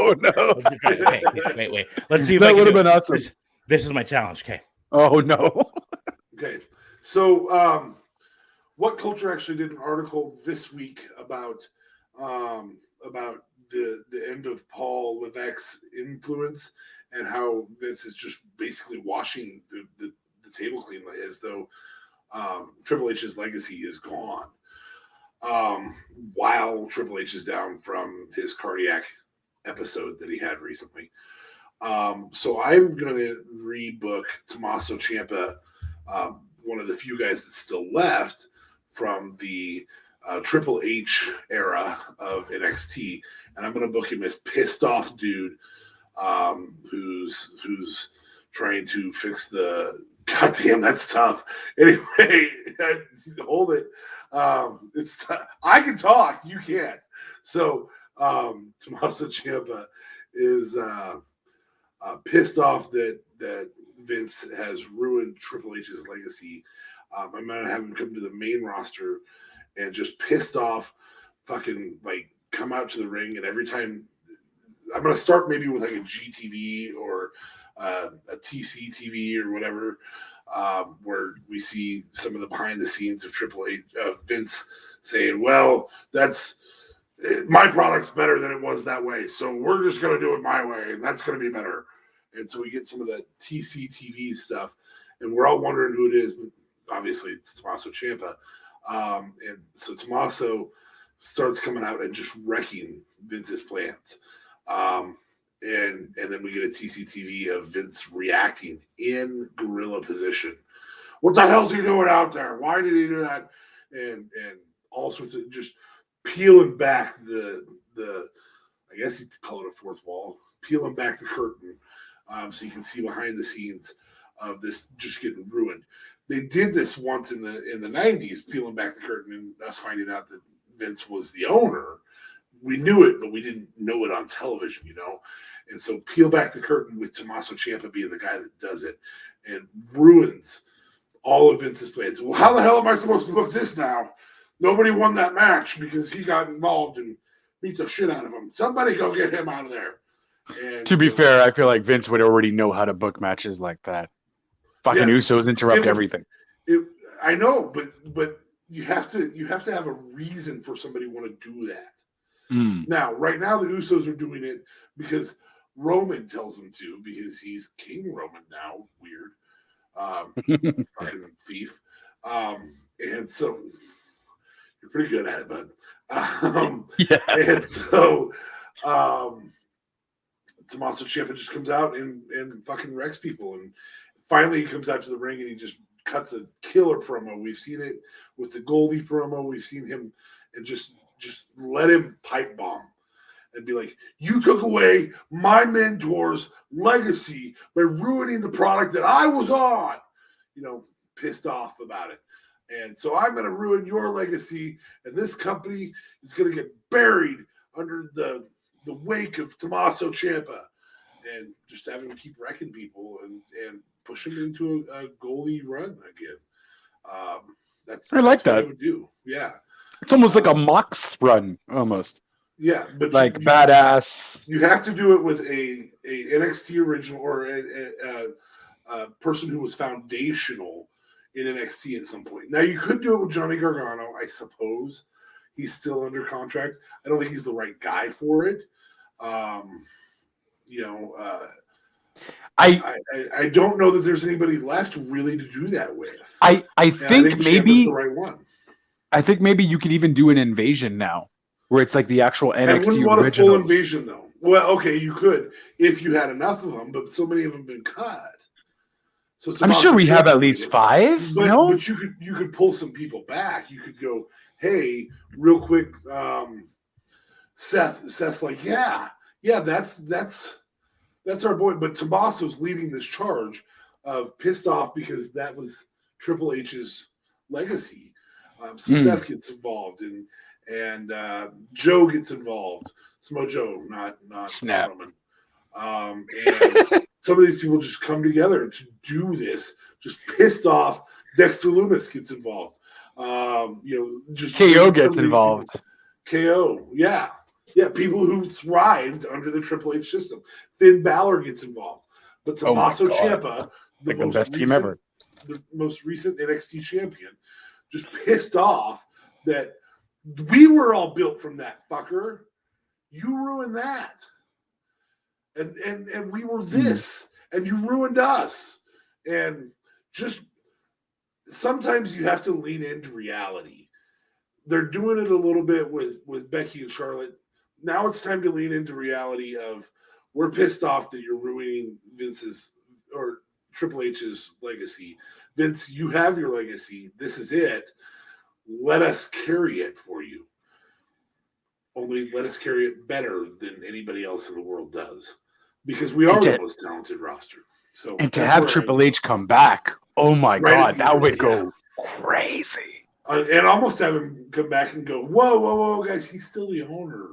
Wait. Let's see if That would have been awesome. This is my challenge. Okay. Oh no. Okay, so What Culture actually did an article this week about the end of Paul Levesque's influence and how Vince is just basically washing the table clean as though Triple H's legacy is gone. While Triple H is down from his cardiac episode that he had recently. So I'm going to rebook Tommaso Ciampa, one of the few guys that's still left from the Triple H era of NXT, and I'm going to book him as pissed off dude who's trying to fix the. Goddamn, that's tough. Anyway, hold it. It's I can talk, you can't. So Tommaso Ciampa is pissed off that Vince has ruined Triple H's legacy. I'm gonna have him come to the main roster and just pissed off, fucking like come out to the ring, and every time I'm gonna start maybe with like a GTV or a TC TV or whatever, where we see some of the behind the scenes of Triple H, Vince saying, "Well, that's my product's better than it was that way, so we're just gonna do it my way, and that's gonna be better." And so we get some of the TC TV stuff, and we're all wondering who it is. But obviously, it's Tommaso Ciampa, and so Tommaso starts coming out and just wrecking Vince's plans. And then we get a TCTV of Vince reacting in gorilla position. What the hell's he doing out there? Why did he do that? And all sorts of just peeling back the I guess you'd call it a fourth wall, peeling back the curtain, so you can see behind the scenes of this just getting ruined. They did this once in the 90s, peeling back the curtain and us finding out that Vince was the owner. We knew it, but we didn't know it on television, you know? And so peel back the curtain with Tommaso Ciampa being the guy that does it and ruins all of Vince's plans. Well, how the hell am I supposed to book this now? Nobody won that match because he got involved and beat the shit out of him. Somebody go get him out of there. And, to be fair, I feel like Vince would already know how to book matches like that. Fucking Usos interrupt everything. I know, but you have to have a reason for somebody to want to do that. Now, right now, the Usos are doing it because Roman tells them to, because he's King Roman now. Weird. Fucking thief. And so you're pretty good at it, bud. And so Tommaso Ciampa just comes out and fucking wrecks people. And finally he comes out to the ring and he just cuts a killer promo. We've seen it with the Goldie promo. We've seen him and just let him pipe bomb and be like, you took away my mentor's legacy by ruining the product that I was on, you know, pissed off about it. And so I'm going to ruin your legacy, and this company is going to get buried under the wake of Tommaso Ciampa, and just having to keep wrecking people and push him into a goalie run again. That's I like what that. I would do. Yeah. It's almost like a Mox run, almost. Yeah, but like badass. You have to do it with a NXT original or a person who was foundational in NXT at some point. Now you could do it with Johnny Gargano, I suppose. He's still under contract. I don't think he's the right guy for it. I don't know that there's anybody left really to do that with. I think Ciampa's maybe the right one. I think maybe you could even do an invasion now, where it's like the actual NXT I wouldn't want a full originals. invasion though. Well, okay, you could if you had enough of them, but so many of them have been cut. So I'm sure we have at least 5. But, no, but you could pull some people back. You could go, hey, real quick, Seth's like, yeah, that's our boy. But Tommaso's leading this charge of pissed off because that was Triple H's legacy. So Seth gets involved and Joe gets involved. Samoa Joe, not Snap. Roman. And some of these people just come together to do this. Just pissed off. Dexter Lumis gets involved. Just KO gets involved. KO, yeah. People who thrived under the Triple H system. Finn Balor gets involved, but Tommaso Ciampa, the best team ever, the most recent NXT champion, just pissed off that we were all built from that fucker. You ruined that. And we were this, and you ruined us. And just sometimes you have to lean into reality. They're doing it a little bit with Becky and Charlotte. Now it's time to lean into reality of we're pissed off that you're ruining Vince's or Triple H's legacy. Vince, you have your legacy. This is it. Let us carry it for you. Only let us carry it better than anybody else in the world does. Because we are the most talented roster. So and to have Triple H come back, oh my God, that would go crazy. And almost have him come back and go, whoa, guys, he's still the owner.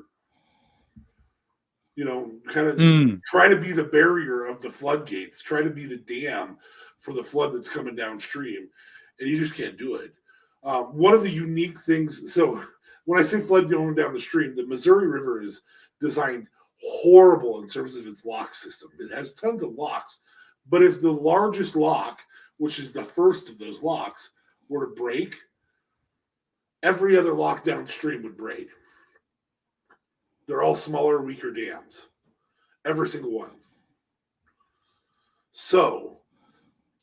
Kind of try to be the barrier of the floodgates, try to be the dam for the flood that's coming downstream. And you just can't do it. One of the unique things, so when I say flood going down the stream, the Missouri River is designed horrible in terms of its lock system. It has tons of locks, but if the largest lock, which is the first of those locks, were to break, every other lock downstream would break. They're all smaller, weaker dams. Every single one. So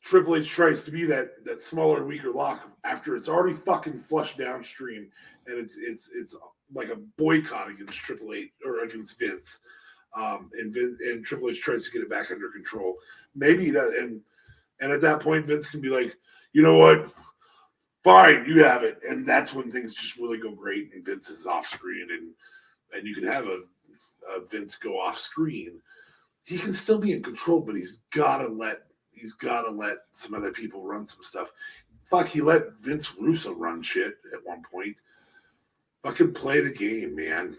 Triple H tries to be that smaller, weaker lock after it's already fucking flushed downstream, and it's like a boycott against Triple H or against Vince. And Triple H tries to get it back under control. Maybe he does, and at that point, Vince can be like, you know what? Fine, you have it. And that's when things just really go great, and Vince is off screen, and you can have a Vince go off screen. He can still be in control, but he's gotta let some other people run some stuff. Fuck, he let Vince Russo run shit at one point. Fucking play the game, man.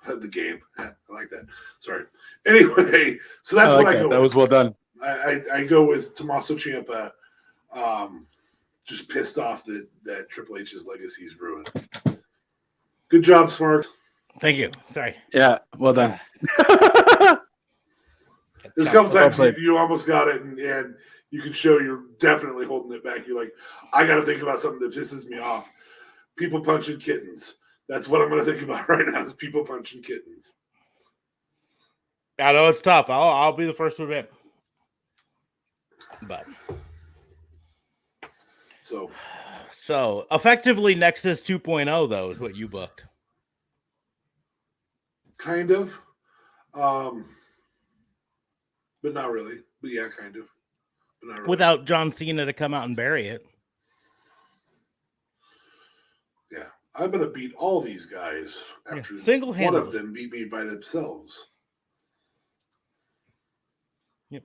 The game. I like that. Sorry. Anyway, so that's what I go with. That was well done. I go with Tommaso Ciampa, just pissed off that Triple H's legacy is ruined. Good job, Smart. Thank you. Sorry. Yeah, well done. There's a couple times you almost got it, and you can show you're definitely holding it back. You're like, I got to think about something that pisses me off. People punching kittens. That's what I'm going to think about right now is people punching kittens. I know it's tough. I'll be the first to admit. But so effectively Nexus 2.0 though is what you booked. Kind of. But not really. But yeah, kind of. But not really. Without John Cena to come out and bury it. Yeah. I'm going to beat all these guys after single-handedly. One of them beat me by themselves. Yep.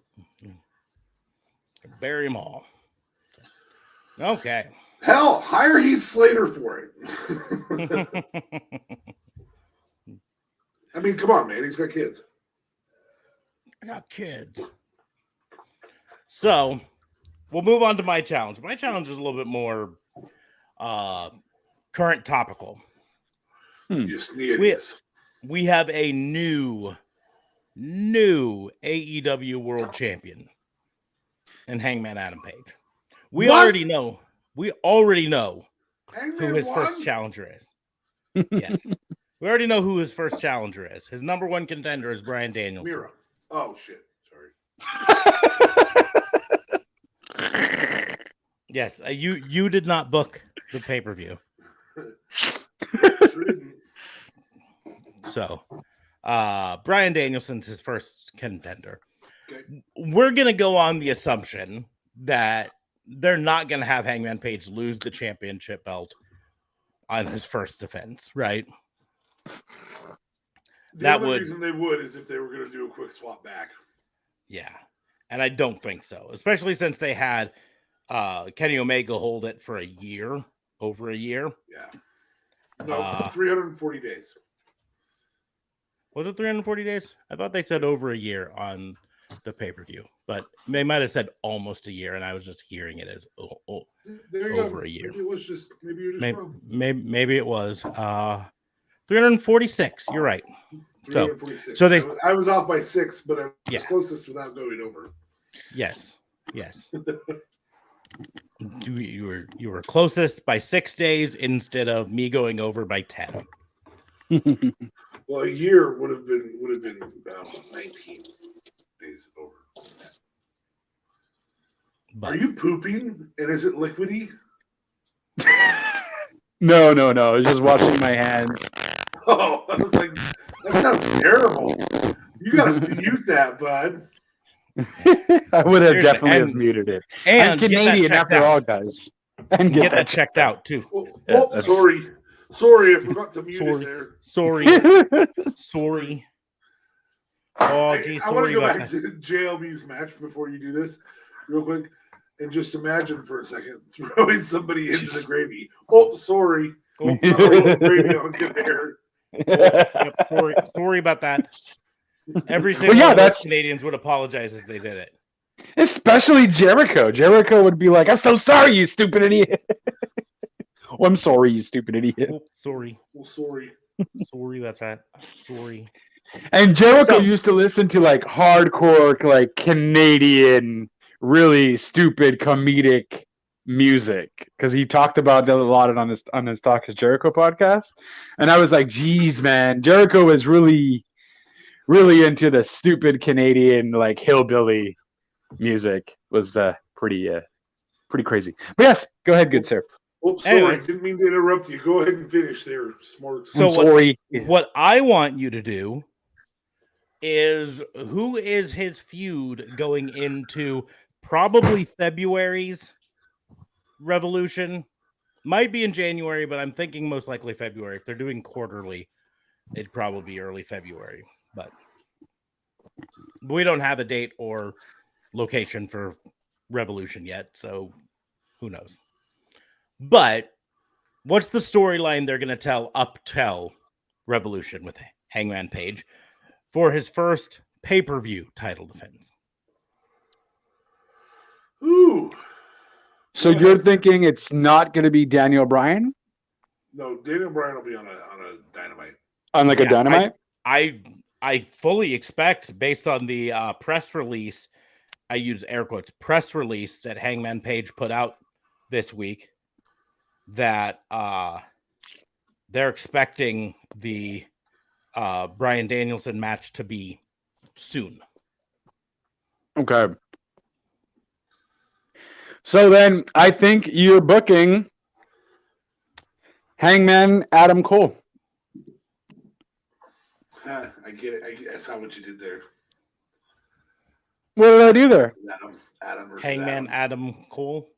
Bury them all. Okay. Hell, hire Heath Slater for it. I mean, come on, man. He's got kids. I got kids. So, we'll move on to my challenge. My challenge is a little bit more current topical. We have a new AEW World Champion and Hangman Adam Page. We already know Hangman who his first challenger is. Yes. We already know who his first challenger is. His number one contender is Bryan Danielson. Miro. Oh shit! Sorry. Yes, you did not book the pay-per-view. So, Bryan Danielson's his first contender. Okay. We're going to go on the assumption that they're not going to have Hangman Page lose the championship belt on his first defense, right? The only reason they would is if they were going to do a quick swap back. Yeah, and I don't think so, especially since they had Kenny Omega hold it for over a year. Yeah. No, 340 days. Was it 340 days? I thought they said over a year on the pay-per-view, but they might have said almost a year, and I was just hearing it as over a year. Maybe it was just you're just wrong. Maybe it was 346. You're right. 346. So I was off by 6, but I was closest without going over. Yes. You were closest by 6 days instead of me going over by 10. Well, a year would have been about 19 days over. But, are you pooping? And is it liquidy? No. I was just washing my hands. Oh, I was like, that sounds terrible. You gotta mute that, bud. I would have definitely have muted it. And I'm Canadian after all, guys. And get that checked out too. Sorry, I forgot to mute it there. Sorry. Oh, geez, I want to go back to JLB's match before you do this, real quick, and just imagine for a second throwing somebody into the gravy. Oh, sorry. Oh, gravy on good hair. Sorry about that. Every single one of those Canadians would apologize as they did it. Especially Jericho. Jericho would be like, "I'm so sorry, you stupid idiot." Oh, I'm sorry, you stupid idiot. Oh, sorry. Well, sorry. Sorry, that's that. Sorry. And Jericho used to listen to like hardcore, like Canadian, really stupid comedic music because he talked about that a lot on his Talk is Jericho podcast. And I was like, geez, man, Jericho was really into the stupid Canadian like hillbilly music. Was pretty crazy. But yes, go ahead, good sir. Oh, sorry, didn't mean to interrupt you. Go ahead and finish there, Smart. So what I want you to do is, who is his feud going into probably February's Revolution? Might be in January, but I'm thinking most likely February. If they're doing quarterly, it'd probably be early February. But we don't have a date or location for Revolution yet, so who knows? But what's the storyline they're going to tell Revolution with Hangman Page for his first pay-per-view title defense? Ooh. So you're thinking it's not going to be Daniel Bryan? No, Daniel Bryan will be on a Dynamite. On like a Dynamite? I fully expect, based on the press release, I use air quotes, press release that Hangman Page put out this week, that they're expecting the Bryan Danielson match to be soon. Okay. So then I think you're booking Hangman Adam Cole. I get it. I saw what you did there. What did I do there? Adam versus Hangman Adam Cole.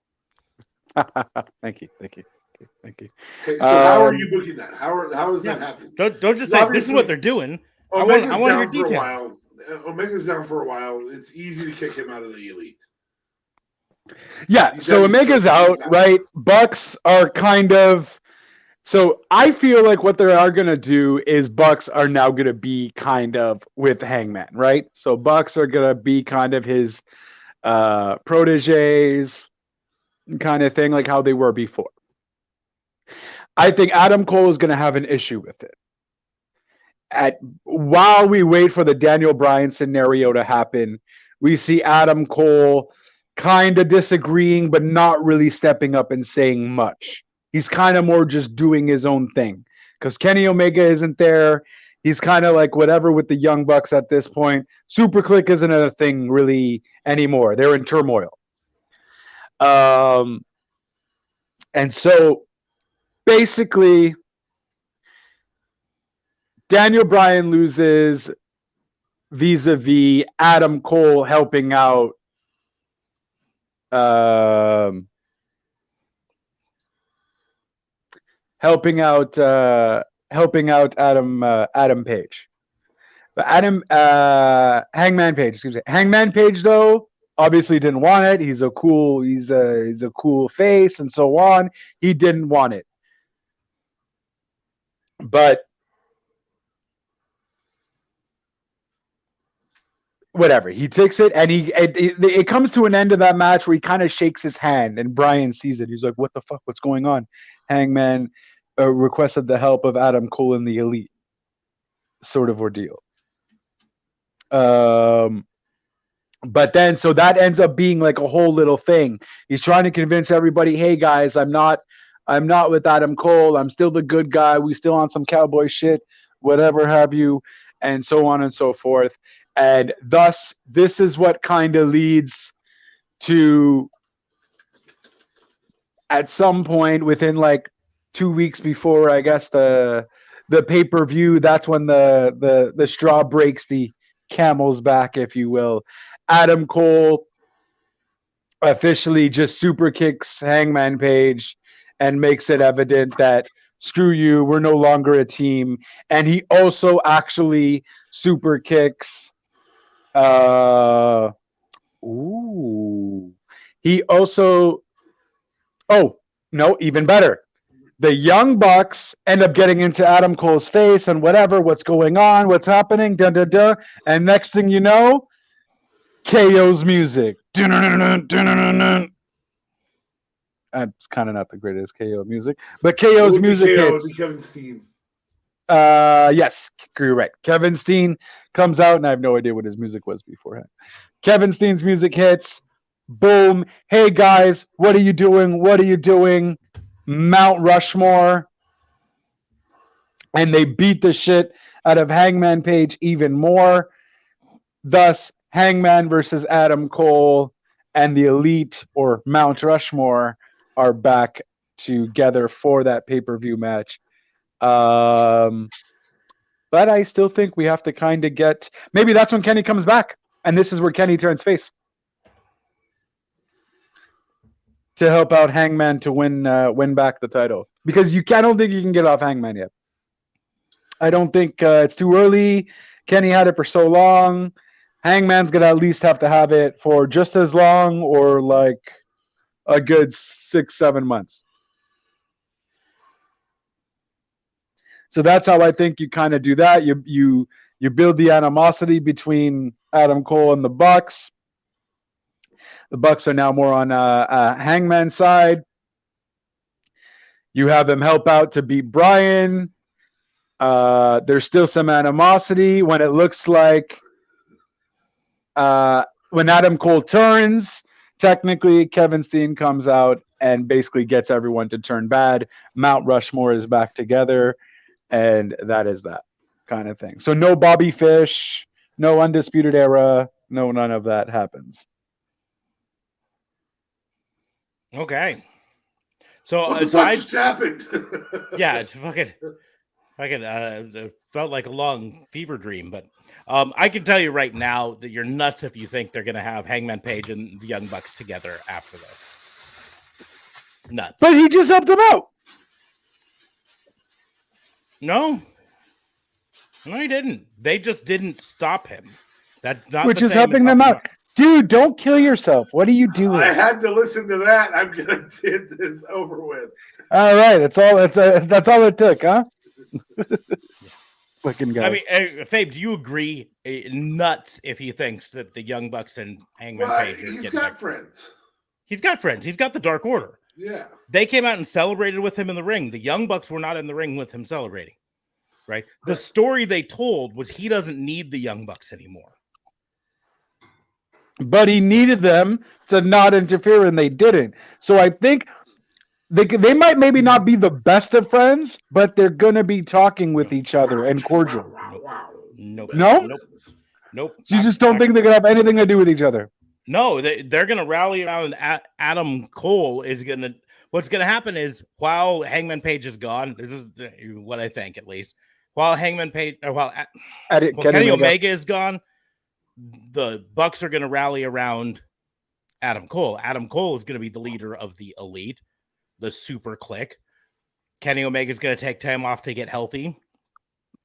Thank you. Okay, so how are you booking that? How is that happening? Don't just say this is what they're doing. I want your details. Omega's down for a while. It's easy to kick him out of the Elite. Yeah, so Omega's out, right? Bucks are kind of... So I feel like what they are going to do is Bucks are now going to be kind of with Hangman, right? So Bucks are going to be kind of his proteges kind of thing, like how they were before. I think Adam Cole is going to have an issue with it. While we wait for the Daniel Bryan scenario to happen, we see Adam Cole kind of disagreeing, but not really stepping up and saying much. He's kind of more just doing his own thing. because Kenny Omega isn't there. He's kind of like whatever with the Young Bucks at this point. Super Click isn't a thing really anymore. They're in turmoil. And so basically, Daniel Bryan loses vis-a-vis Adam Cole helping out Adam Page. But Hangman Page, excuse me. Hangman Page though obviously didn't want it. He's a cool face and so on. He didn't want it. But whatever, he takes it, and it comes to an end of that match where he kind of shakes his hand, and Bryan sees it. He's like, "What the fuck? What's going on?" Hangman requested the help of Adam Cole and the Elite, sort of ordeal. But then, so that ends up being like a whole little thing. He's trying to convince everybody, "Hey guys, I'm not with Adam Cole. I'm still the good guy. We still on some cowboy shit, whatever have you," and so on and so forth. And thus, this is what kind of leads to, at some point within like 2 weeks before, I guess, the pay-per-view, that's when the straw breaks the camel's back, if you will. Adam Cole officially just super kicks Hangman Page and makes it evident that screw you, we're no longer a team. And he also actually super kicks he also, oh no, even better, the Young Bucks end up getting into Adam Cole's face and what's going on, what's happening, and next thing you know, KO's music. That's kind of not the greatest KO music, but KO's music hits. Kevin Steen. Yes, you're right. Kevin Steen comes out, and I have no idea what his music was beforehand. Kevin Steen's music hits. Boom. Hey guys, what are you doing? What are you doing? Mount Rushmore. And they beat the shit out of Hangman Page even more. Thus, Hangman versus Adam Cole and the Elite, or Mount Rushmore, are back together for that pay-per-view match. But I still think we have to kind of get, maybe that's when Kenny comes back, and this is where Kenny turns face to help out Hangman to win back the title, because I don't think you can get off Hangman yet. I don't think it's too early. Kenny had it for so long. Hangman's gonna at least have to have it for just as long, or like a good 6-7 months. So that's how I think you kind of do that. You build the animosity between Adam Cole and the Bucks. The Bucks are now more on Hangman's side. You have them help out to beat Bryan. There's still some animosity when it looks like when Adam Cole turns, technically Kevin Steen comes out and basically gets everyone to turn bad. Mount Rushmore is back together. And that is that kind of thing. So no Bobby Fish, no Undisputed Era, no, none of that happens. Okay. So, What the fuck just happened? Yeah, it's fucking felt like a long fever dream, but I can tell you right now that you're nuts if you think they're going to have Hangman Page and the Young Bucks together after this. Nuts. But he just helped them out. No, he didn't. They just didn't stop him. That's not which is helping them out. Dude, don't kill yourself. What are you doing? I had to listen to that. I'm gonna get this over with. All right, that's all it took, huh? Fucking guy. I mean, Fabe, do you agree? Nuts if he thinks that the Young Bucks and Hangman Page are he's got friends. He's got friends. He's got the Dark Order. Yeah. They came out and celebrated with him in the ring. The Young Bucks were not in the ring with him celebrating. Right? The story they told was he doesn't need the Young Bucks anymore. But he needed them to not interfere, and they didn't. So I think they might maybe not be the best of friends, but they're gonna be talking with each other and cordial. Nope. No? Nope. You just don't think they're gonna have anything to do with each other. No, they're going to rally around Adam Cole. What's going to happen is while Hangman Page is gone, this is what I think at least. While Hangman Page, or while Kenny Omega is gone, the Bucks are going to rally around Adam Cole. Adam Cole is going to be the leader of the Elite, the Super Clique. Kenny Omega is going to take time off to get healthy.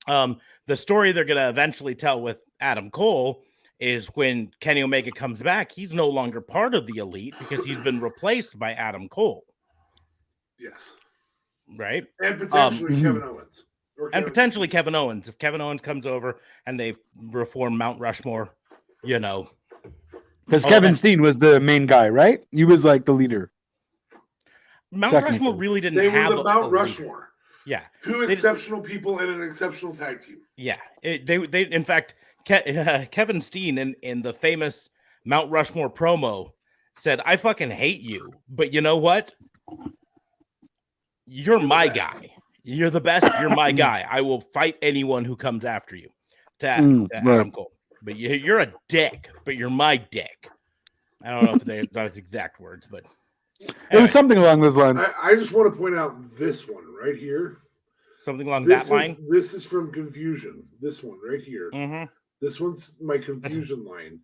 The story they're going to eventually tell with Adam Cole is when Kenny Omega comes back, he's no longer part of the Elite because he's been replaced by Adam Cole. Yes. Right? And potentially Kevin Owens. Potentially Kevin Owens. If Kevin Owens comes over and they reform Mount Rushmore, Because Kevin Steen was the main guy, right? He was like the leader. Mount Rushmore really didn't have the Mount Rushmore. Yeah. Two exceptional people and an exceptional tag team. Yeah. They in fact, Kevin Steen in the famous Mount Rushmore promo said, "I fucking hate you, but you know what? You're my guy. You're the best. You're my guy. I will fight anyone who comes after you." To Adam Cole. But you're a dick, but you're my dick. I don't know if they're not his exact words, but anyway. It was something along those lines. I just want to point out this one right here. Something along that line. This is from Confusion. This one right here. Mm-hmm. This one's my Confusion line.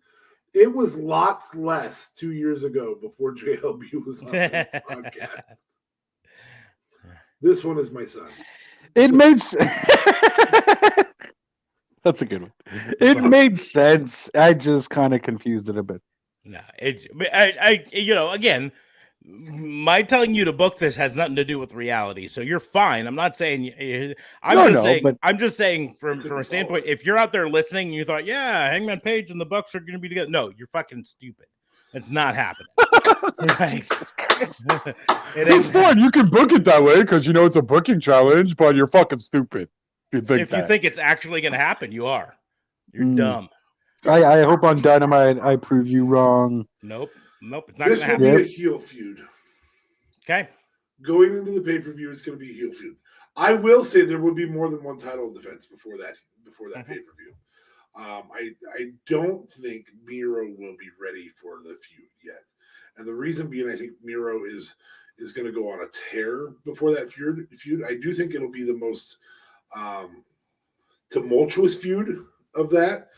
It was lots less 2 years ago before JLB was on the podcast. This one is my son. It made That's a good one. It made sense. I just kind of confused it a bit. No, again, my telling you to book this has nothing to do with reality, so you're fine. I'm not saying. I'm just saying from a standpoint. If you're out there listening, and you thought, yeah, Hangman Page and the Bucks are going to be together. No, you're fucking stupid. It's not happening. It's fun. You can book it that way because it's a booking challenge, but you're fucking stupid. If you think it's actually going to happen, you are. You're dumb. I hope on Dynamite I prove you wrong. Nope. It's not going to happen. This will be a heel feud. Okay. Going into the pay-per-view, it's going to be a heel feud. I will say there will be more than one title defense before that pay-per-view. I don't think Miro will be ready for the feud yet. And the reason being, I think Miro is going to go on a tear before that feud. I do think it'll be the most tumultuous feud of that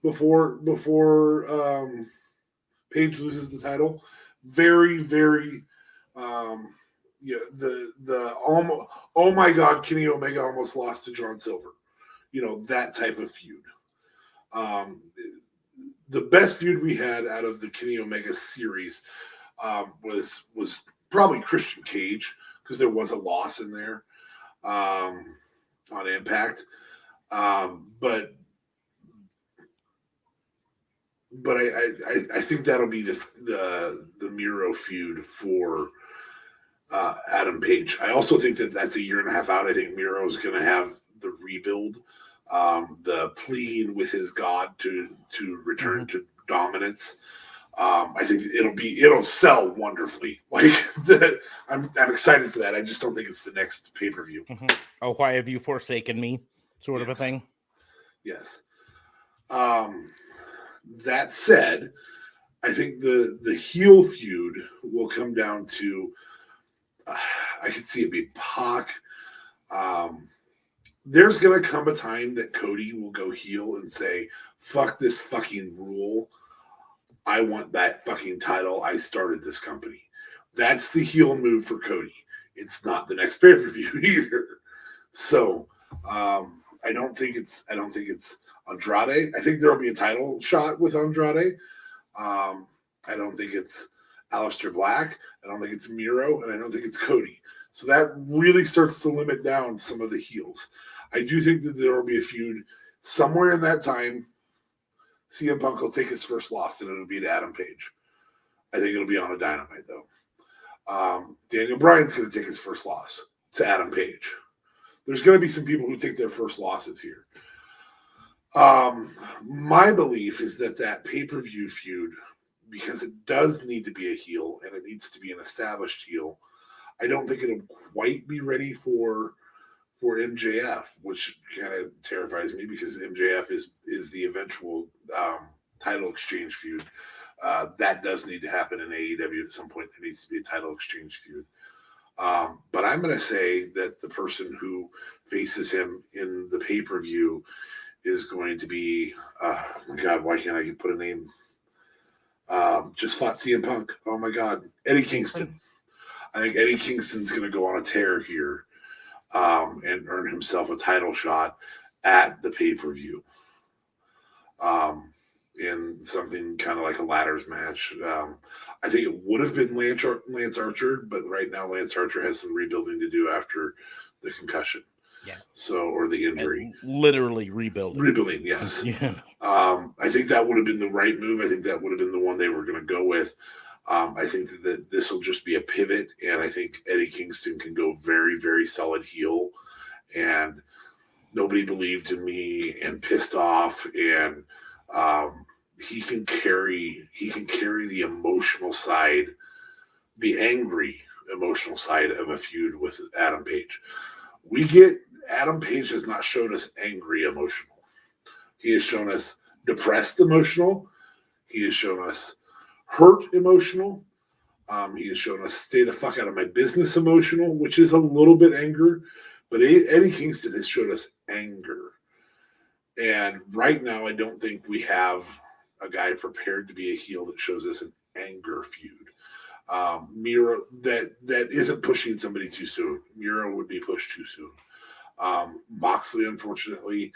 before Page loses the title. Very, very oh my God, Kenny Omega almost lost to John Silver. That type of feud. The best feud we had out of the Kenny Omega series was probably Christian Cage, because there was a loss in there on Impact. But I think that'll be the Miro feud for Adam Page. I also think that's a year and a half out. I think Miro is going to have the rebuild, the pleading with his God to return to dominance. I think it'll sell wonderfully. I'm excited for that. I just don't think it's the next pay-per-view. Mm-hmm. Oh, why have you forsaken me? Sort of a thing. Yes. That said, I think the heel feud will come down to I could see it be Pac. There's going to come a time that Cody will go heel and say, fuck this fucking rule. I want that fucking title. I started this company. That's the heel move for Cody. It's not the next pay-per-view either. So I don't think it's Andrade. I think there'll be a title shot with Andrade. I don't think it's Aleister Black. I don't think it's Miro, and I don't think it's Cody. So that really starts to limit down some of the heels. I do think that there will be a feud somewhere in that time. CM Punk will take his first loss, and it'll be to Adam Page. I think it'll be on a Dynamite, though. Daniel Bryan's going to take his first loss to Adam Page. There's going to be some people who take their first losses here. My belief is that pay-per-view feud, because it does need to be a heel and it needs to be an established heel, I don't think it'll quite be ready for MJF, which kind of terrifies me because MJF is the eventual title exchange feud. That does need to happen in AEW at some point. There needs to be a title exchange feud. But I'm going to say that the person who faces him in the pay-per-view is going to be, God, why can't I put a name? Just fought CM Punk. Oh my God. Eddie Kingston. I think Eddie Kingston's going to go on a tear here and earn himself a title shot at the pay-per-view. In something kind of like a ladders match. I think it would have been Lance Archer, but right now Lance Archer has some rebuilding to do after the concussion. Yeah. So, or the injury. And literally rebuilding. Rebuilding, yes. Yeah. I think that would have been the right move. I think that would have been the one they were going to go with. I think that this will just be a pivot, and I think Eddie Kingston can go very, very solid heel. And nobody believed in me and pissed off, and he can carry the emotional side, the angry emotional side of a feud with Adam Page. Adam Page has not showed us angry emotional. He has shown us depressed emotional. He has shown us hurt emotional. He has shown us stay the fuck out of my business emotional, which is a little bit anger. But Eddie Kingston has showed us anger. And right now, I don't think we have a guy prepared to be a heel that shows us an anger feud. Miro, that isn't pushing somebody too soon. Miro would be pushed too soon. Moxley, unfortunately,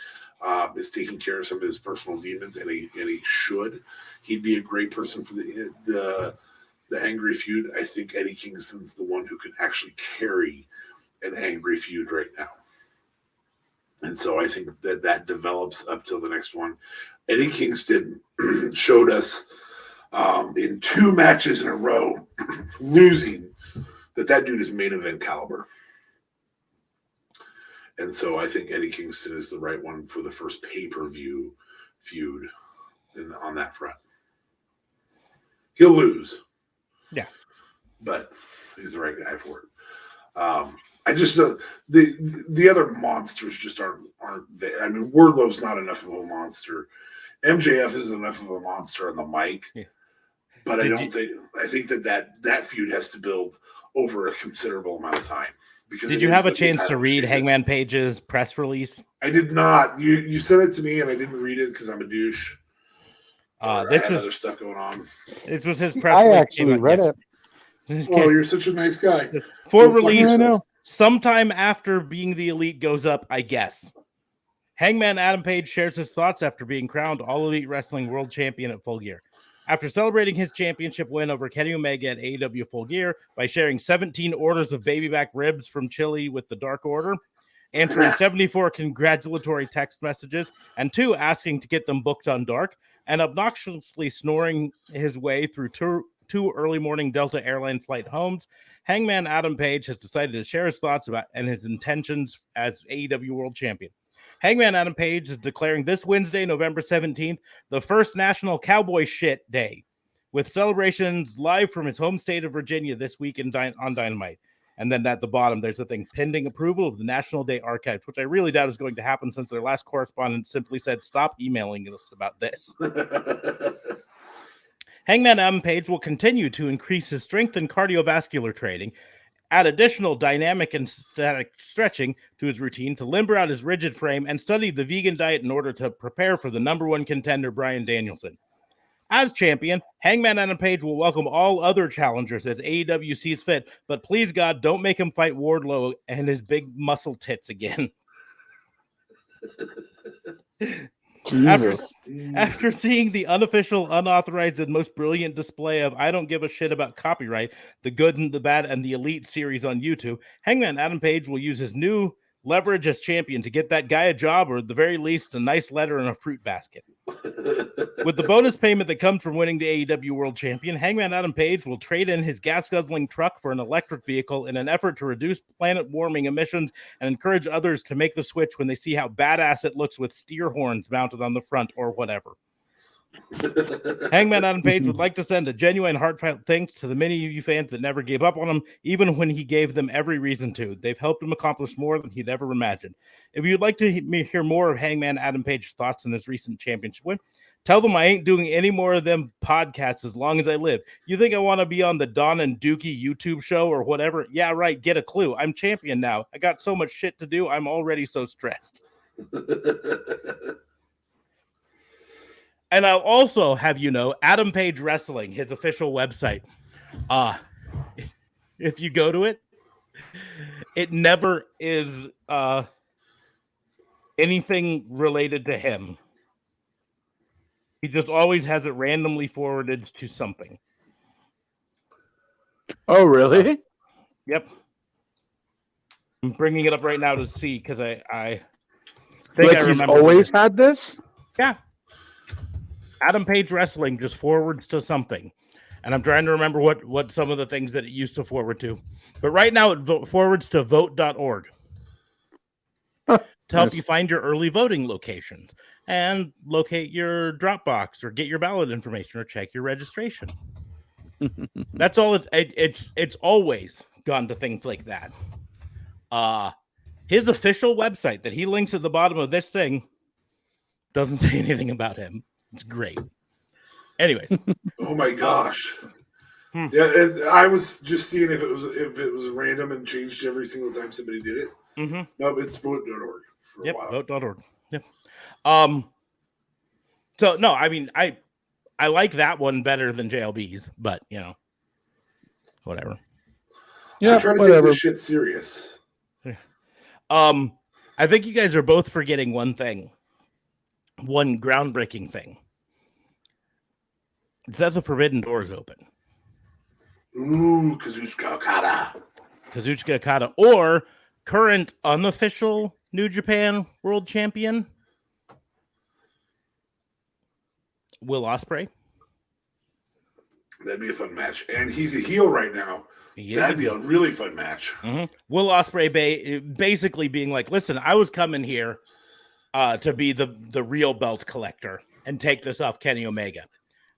is taking care of some of his personal demons, and he should. He'd be a great person for the angry feud. I think Eddie Kingston's the one who can actually carry an angry feud right now. And so I think that develops up till the next one. Eddie Kingston showed us in 2 matches in a row, losing, that dude is main event caliber. And so I think Eddie Kingston is the right one for the first pay-per-view feud on that front. He'll lose. Yeah. But he's the right guy for it. I just the other monsters just aren't there. I mean, Wardlow's not enough of a monster. MJF isn't enough of a monster on the mic. Yeah. But I think that feud has to build over a considerable amount of time. Because did you have a chance to read Hangman Page's press release? I did not. You sent it to me, and I didn't read it because I'm a douche. This is other stuff going on. This was his press release. I actually read it. Oh, you're such a nice guy. For release sometime after Being the Elite goes up, I guess. Hangman Adam Page shares his thoughts after being crowned All Elite Wrestling World Champion at Full Gear. After celebrating his championship win over Kenny Omega at AEW Full Gear by sharing 17 orders of baby back ribs from Chile with the Dark Order, answering 74 congratulatory text messages, and 2 asking to get them booked on Dark, and obnoxiously snoring his way through two early morning Delta Airline flight homes, Hangman Adam Page has decided to share his thoughts about and his intentions as AEW World Champion. Hangman Adam Page is declaring this Wednesday, November 17th, the first National Cowboy Shit Day, with celebrations live from his home state of Virginia this week on Dynamite. And then at the bottom, there's a thing, pending approval of the National Day archives, which I really doubt is going to happen since their last correspondent simply said, stop emailing us about this. Hangman Adam Page will continue to increase his strength and cardiovascular training, add additional dynamic and static stretching to his routine to limber out his rigid frame, and study the vegan diet in order to prepare for the number 1 contender, Bryan Danielson. As champion, Hangman Adam Page will welcome all other challengers as AEW sees fit, but please God, don't make him fight Wardlow and his big muscle tits again. After seeing the unofficial, unauthorized, and most brilliant display of I don't give a shit about copyright, the good and the bad and the elite series on YouTube, Hangman Adam Page will use his new leverage as champion to get that guy a job, or at the very least, a nice letter and a fruit basket. With the bonus payment that comes from winning the AEW World Champion, Hangman Adam Page will trade in his gas-guzzling truck for an electric vehicle in an effort to reduce planet-warming emissions and encourage others to make the switch when they see how badass it looks with steer horns mounted on the front or whatever. Hangman Adam Page would like to send a genuine, heartfelt thanks to the many of you fans that never gave up on him, even when he gave them every reason to. They've helped him accomplish more than he'd ever imagined. If you'd like to hear more of Hangman Adam Page's thoughts in his recent championship win, tell them I ain't doing any more of them podcasts as long as I live. You think I want to be on the Don and Dookie YouTube show or whatever? Yeah, right. Get a clue. I'm champion now. I got so much shit to do. I'm already so stressed. And I'll also have you know, Adam Page Wrestling, his official website. If you go to it, it never is anything related to him. He just always has it randomly forwarded to something. Oh, really? Yep. I'm bringing it up right now to see because I think Like I he's remember. always had this? Yeah. Adam Page Wrestling just forwards to something. And I'm trying to remember what some of the things that it used to forward to. But right now it forwards to vote.org to help you find your early voting locations and locate your Dropbox or get your ballot information or check your registration. That's all it's always gone to things like that. His official website that he links at the bottom of this thing doesn't say anything about him. It's great. Anyways. Oh my gosh. Hmm. Yeah, and I was just seeing if it was random and changed every single time somebody did it. Mm-hmm. No, it's vote.org for a while. Vote.org. Yep. So no, I mean I like that one better than JLB's, but you know, whatever. Yeah, I'm trying to whatever. take this shit serious. I think you guys are both forgetting one thing. One groundbreaking thing. It's that the Forbidden Door is open. Ooh, Kazuchika Okada. Kazuchika Okada, or current unofficial New Japan World Champion Will Ospreay. That'd be a fun match. And he's a heel right now. That'd be a really fun match. Mm-hmm. Will Ospreay basically being like, listen, I was coming here to be the real belt collector and take this off Kenny Omega.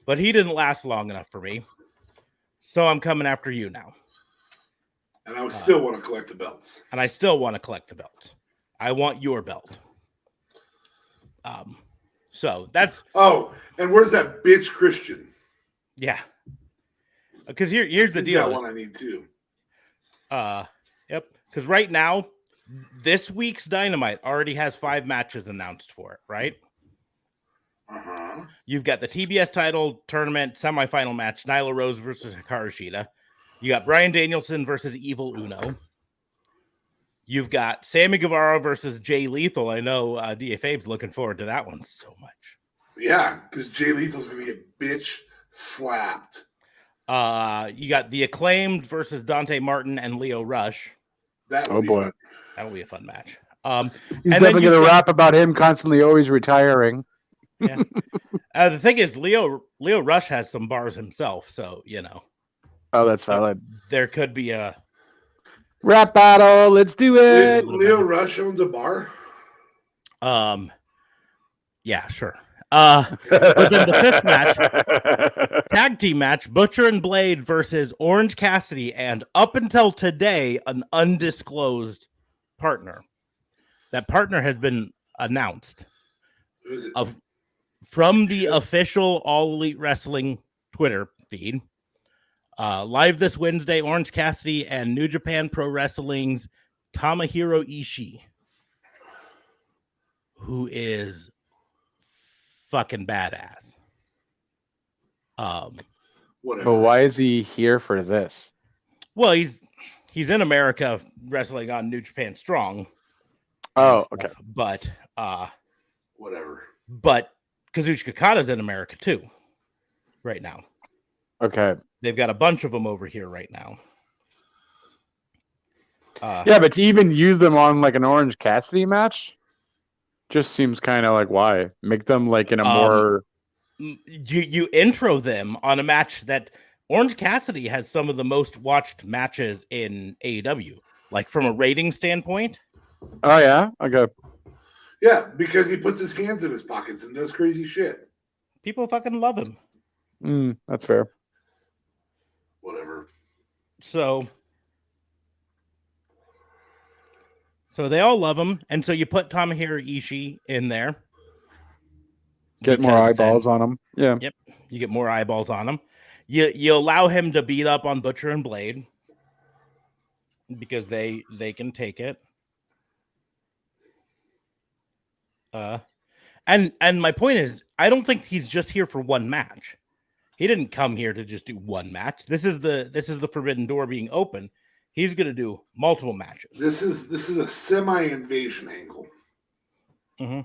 But he didn't last long enough for me. So I'm coming after you now. And I would still want to collect the belts. And I still want to collect the belts. I want your belt. So that's... Oh, and where's that bitch Christian? Yeah. Because here's the He's deal. that one I need too. Yep. Because right now, this week's Dynamite already has 5 matches announced for it, right? Uh-huh. You've got the TBS title tournament semifinal match, Nyla Rose versus Hikaru Shida. You got Bryan Danielson versus Evil Uno. You've got Sammy Guevara versus Jay Lethal. I know DFA's looking forward to that one so much. Yeah, because Jay Lethal's going to get bitch slapped. You got the Acclaimed versus Dante Martin and Leo Rush. Oh boy. That'll be a fun match. He's definitely going to rap about him constantly always retiring. Yeah. The thing is, Leo Rush has some bars himself, so you know. Oh, that's valid. There could be a rap battle. Let's do it. Leo Rush owns a bar. Yeah, sure. But then the 5th match, tag team match, Butcher and Blade versus Orange Cassidy, and up until today, an undisclosed partner. That partner has been announced. Who is it? From the official All Elite Wrestling Twitter feed. Live this Wednesday, Orange Cassidy and New Japan Pro Wrestling's Tomohiro Ishii, who is fucking badass. Whatever. But why is he here for this? Well, he's in America wrestling on New Japan Strong. Oh, okay. But Whatever. But Kazuchika Okada's in America too, right now. Okay. They've got a bunch of them over here right now. Yeah, but to even use them on like an Orange Cassidy match just seems kind of like why make them like in a more. You intro them on a match that Orange Cassidy has some of the most watched matches in AEW, like from a rating standpoint. Oh yeah, okay. Yeah, because he puts his hands in his pockets and does crazy shit. People fucking love him. That's fair. Whatever. So they all love him, and so you put Tomohiro Ishii in there. Get more eyeballs on him. Yeah. Yep. You get more eyeballs on him. You allow him to beat up on Butcher and Blade because they can take it. And my point is, I don't think he's just here for one match. He didn't come here to just do one match. This is the Forbidden Door being open. He's going to do multiple matches. This is a semi-invasion angle. Mm-hmm.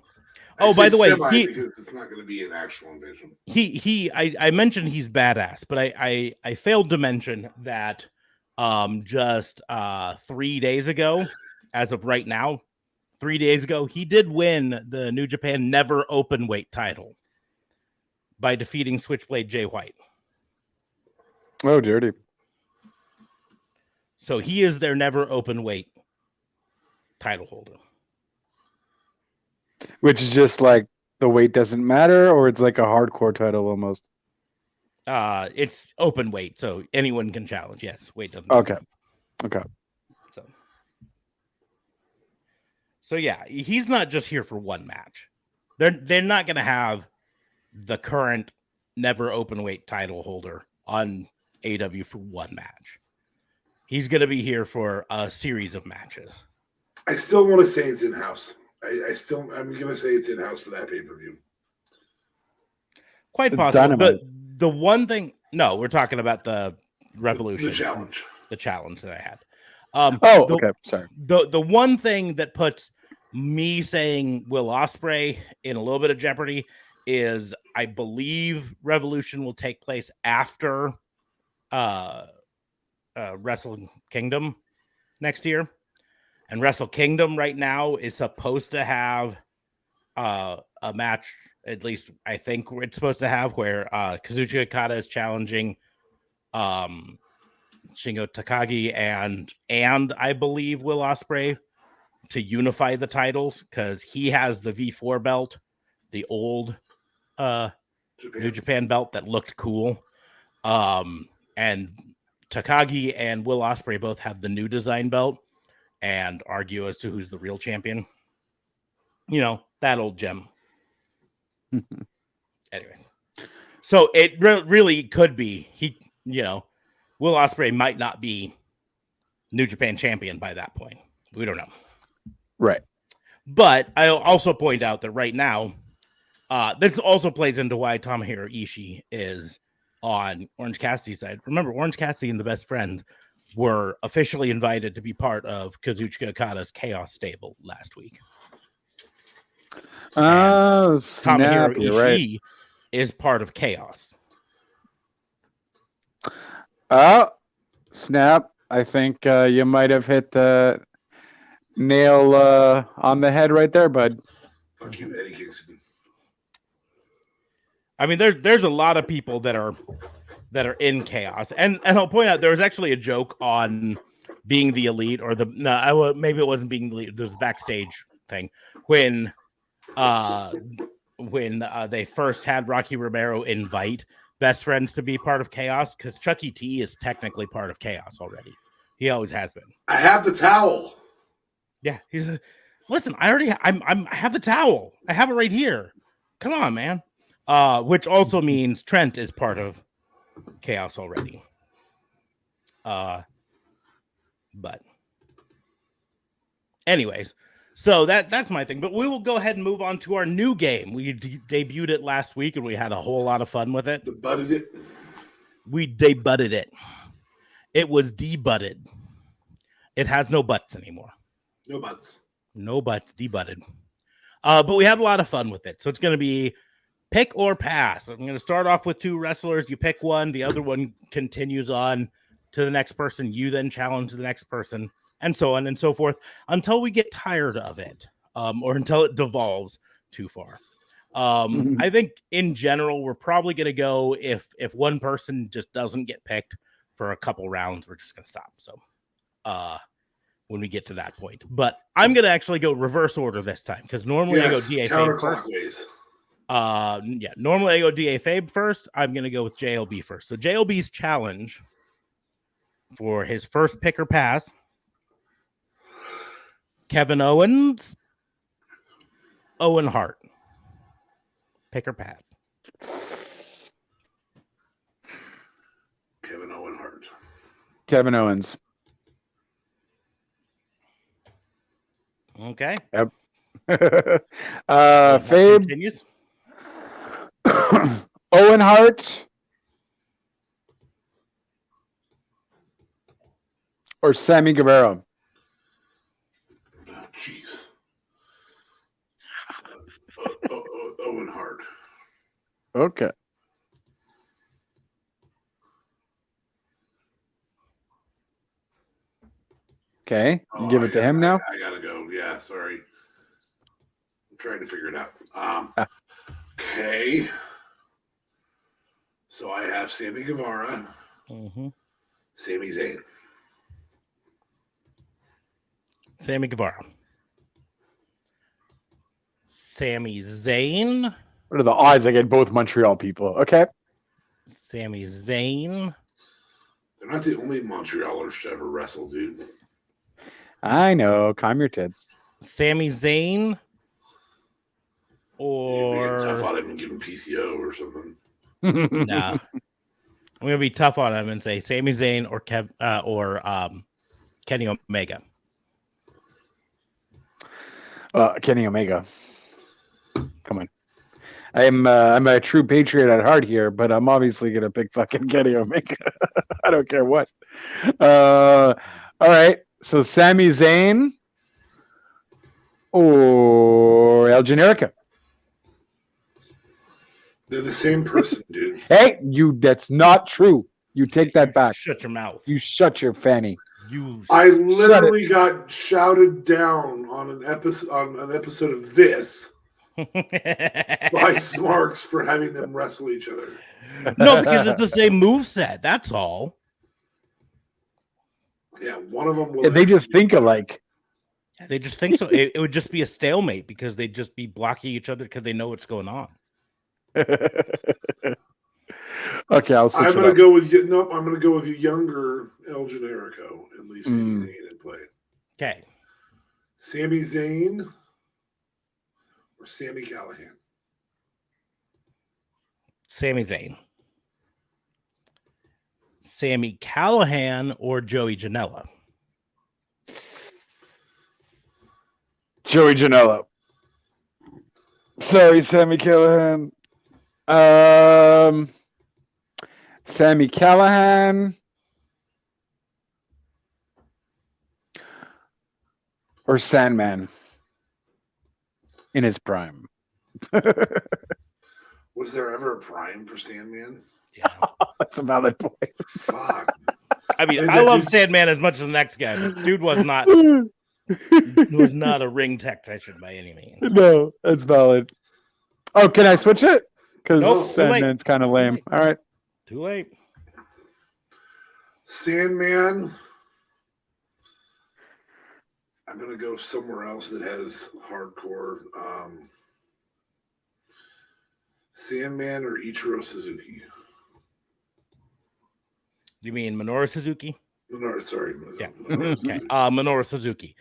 Oh, by the way, because it's not going to be an actual invasion. I mentioned he's badass, but I failed to mention that just 3 days ago, as of right now, 3 days ago, he did win the New Japan Never Openweight title by defeating Switchblade Jay White. Oh, dirty. So he is their Never Openweight title holder. Which is just like the weight doesn't matter, or it's like a hardcore title almost. It's open weight, so anyone can challenge. Yes, weight doesn't matter. Okay. So yeah, he's not just here for one match. They're not going to have the current Never Openweight title holder on AW for one match. He's going to be here for a series of matches. I still want to say it's in-house. I'm going to say it's in-house for that pay-per-view. Quite possible. The one thing, no, we're talking about the Revolution. The challenge that I had. Okay. Sorry. The one thing that puts me saying Will Ospreay in a little bit of jeopardy is I believe Revolution will take place after Wrestle Kingdom next year. And Wrestle Kingdom right now is supposed to have a match, at least I think it's supposed to have, where Kazuchika Okada is challenging Shingo Takagi and I believe Will Ospreay to unify the titles, because he has the V4 belt, the old New Japan belt that looked cool. And Takagi and Will Ospreay both have the new design belt and argue as to who's the real champion. You know, that old gem. Anyways. So it really could be Will Ospreay might not be New Japan champion by that point. We don't know. Right. But I'll also point out that right now, this also plays into why Tomohiro Ishii is on Orange Cassidy's side. Remember, Orange Cassidy and the Best Friends were officially invited to be part of Kazuchika Okada's Chaos stable last week. Oh, Tomohiro Ishii is part of Chaos. Oh, snap. I think you might have hit the nail on the head right there, bud. Fuck you, Eddie Kingston. I mean, there's a lot of people that are in Chaos, and I'll point out there was actually a joke on being the elite, or maybe it wasn't being the elite. There was a backstage thing when they first had Rocky Romero invite Best Friends to be part of Chaos, because Chucky T is technically part of Chaos already. He always has been. I have the towel. Yeah, listen. I have the towel. I have it right here. Come on, man. Which also means Trent is part of Chaos already. But anyways, so that's my thing. But we will go ahead and move on to our new game. We debuted it last week, and we had a whole lot of fun with it. Debutted it. We debutted it. It was debutted. It has no butts anymore. No butts. No butts. Debutted. But we had a lot of fun with it. So it's going to be pick or pass. I'm going to start off with two wrestlers. You pick one. The other one continues on to the next person. You then challenge the next person, and so on and so forth, until we get tired of it, or until it devolves too far. I think in general, we're probably going to go if one person just doesn't get picked for a couple rounds, we're just going to stop. So when we get to that point, but I'm going to actually go reverse order this time, because normally I go DA counterclockwise. Yeah, normally I go DA Fabe first. I'm gonna go with JLB first. So JLB's challenge for his first pick or pass, Kevin Owens, Owen Hart. Pick or pass. Kevin Owen Hart. Kevin Owens. Okay. Yep. Hart Fabe. continues. Owen Hart. Or Sammy Guevara. Oh, jeez. Owen Hart. Okay. Okay. You give it to him now? I gotta go. Yeah, sorry. I'm trying to figure it out. Okay. So I have Sammy Guevara, Mm-hmm. Sami Zayn. Sammy Guevara. Sami Zayn. What are the odds I get both Montreal people? Okay. Sami Zayn. They're not the only Montrealers to ever wrestle, dude. I know. Calm your tits. Sami Zayn. You're being Or tough on him and give him PCO or something. nah. I'm gonna be tough on him and say Sami Zayn or Kenny Omega. Kenny Omega. Come on. I'm a true patriot at heart here, but I'm obviously gonna pick fucking Kenny Omega. I don't care what. All right. So Sami Zayn or El Generico. They're the same person, dude. Hey, that's not true. You take that back. Shut your mouth. You shut your fanny. You. I literally got shouted down on an episode of this by Smarks for having them wrestle each other. No, because it's the same moveset. That's all. Yeah, one of them will. They just think alike. They just think so. It would just be a stalemate because they'd just be blocking each other because they know what's going on. Okay, I'll switch I'm it gonna up. go with you. Nope, I'm gonna go with a younger El Generico and leave Sami Zayn in play. Okay. Sami Zayn or Sami Callihan. Sami Zayn. Sami Callihan or Joey Janela. Joey Janela. Sorry, Sammy Callahan. Sammy Callahan or Sandman in his prime. Was there ever a prime for Sandman? Yeah. That's a valid point. Fuck. I mean, And I that love dude- Sandman as much as the next guy, but dude was not a ring technician by any means. No, that's valid. Oh, can I switch it? Because Nope, too late. Sandman's kind of lame. late. All right. Too late. Sandman. I'm gonna go somewhere else that has hardcore. Sandman or Ichiro Suzuki. You mean Minoru Suzuki? No, sorry. Yeah. Minoru Okay. Suzuki. Minoru Suzuki.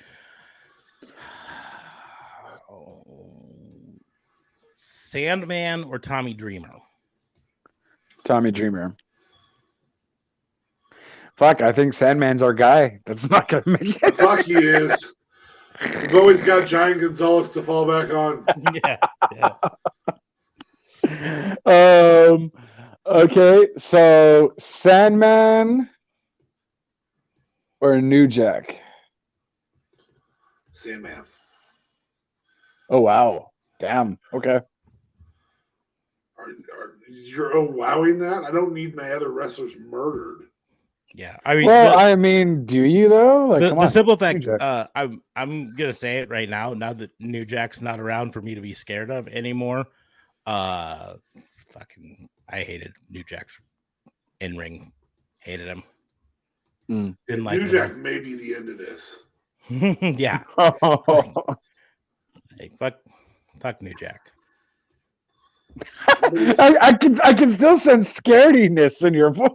Sandman or Tommy Dreamer? Tommy Dreamer. Fuck, I think Sandman's our guy. That's not going to make it. Fuck he is. We've always got Giant Gonzalez to fall back on. Yeah. Okay, so Sandman or New Jack? Sandman. Oh, wow. Damn. Okay. You're wowing that? I don't need my other wrestlers murdered. Yeah. I mean, Well, I mean, do you though? Like, come the on. simple fact, New Jack. I'm gonna say it right now. Now that New Jack's not around for me to be scared of anymore, fucking, I hated New Jack's in ring. Hated him. Didn't like New him. Jack may be the end of this. Yeah. Hey, fuck New Jack. I can still sense scarediness in your voice.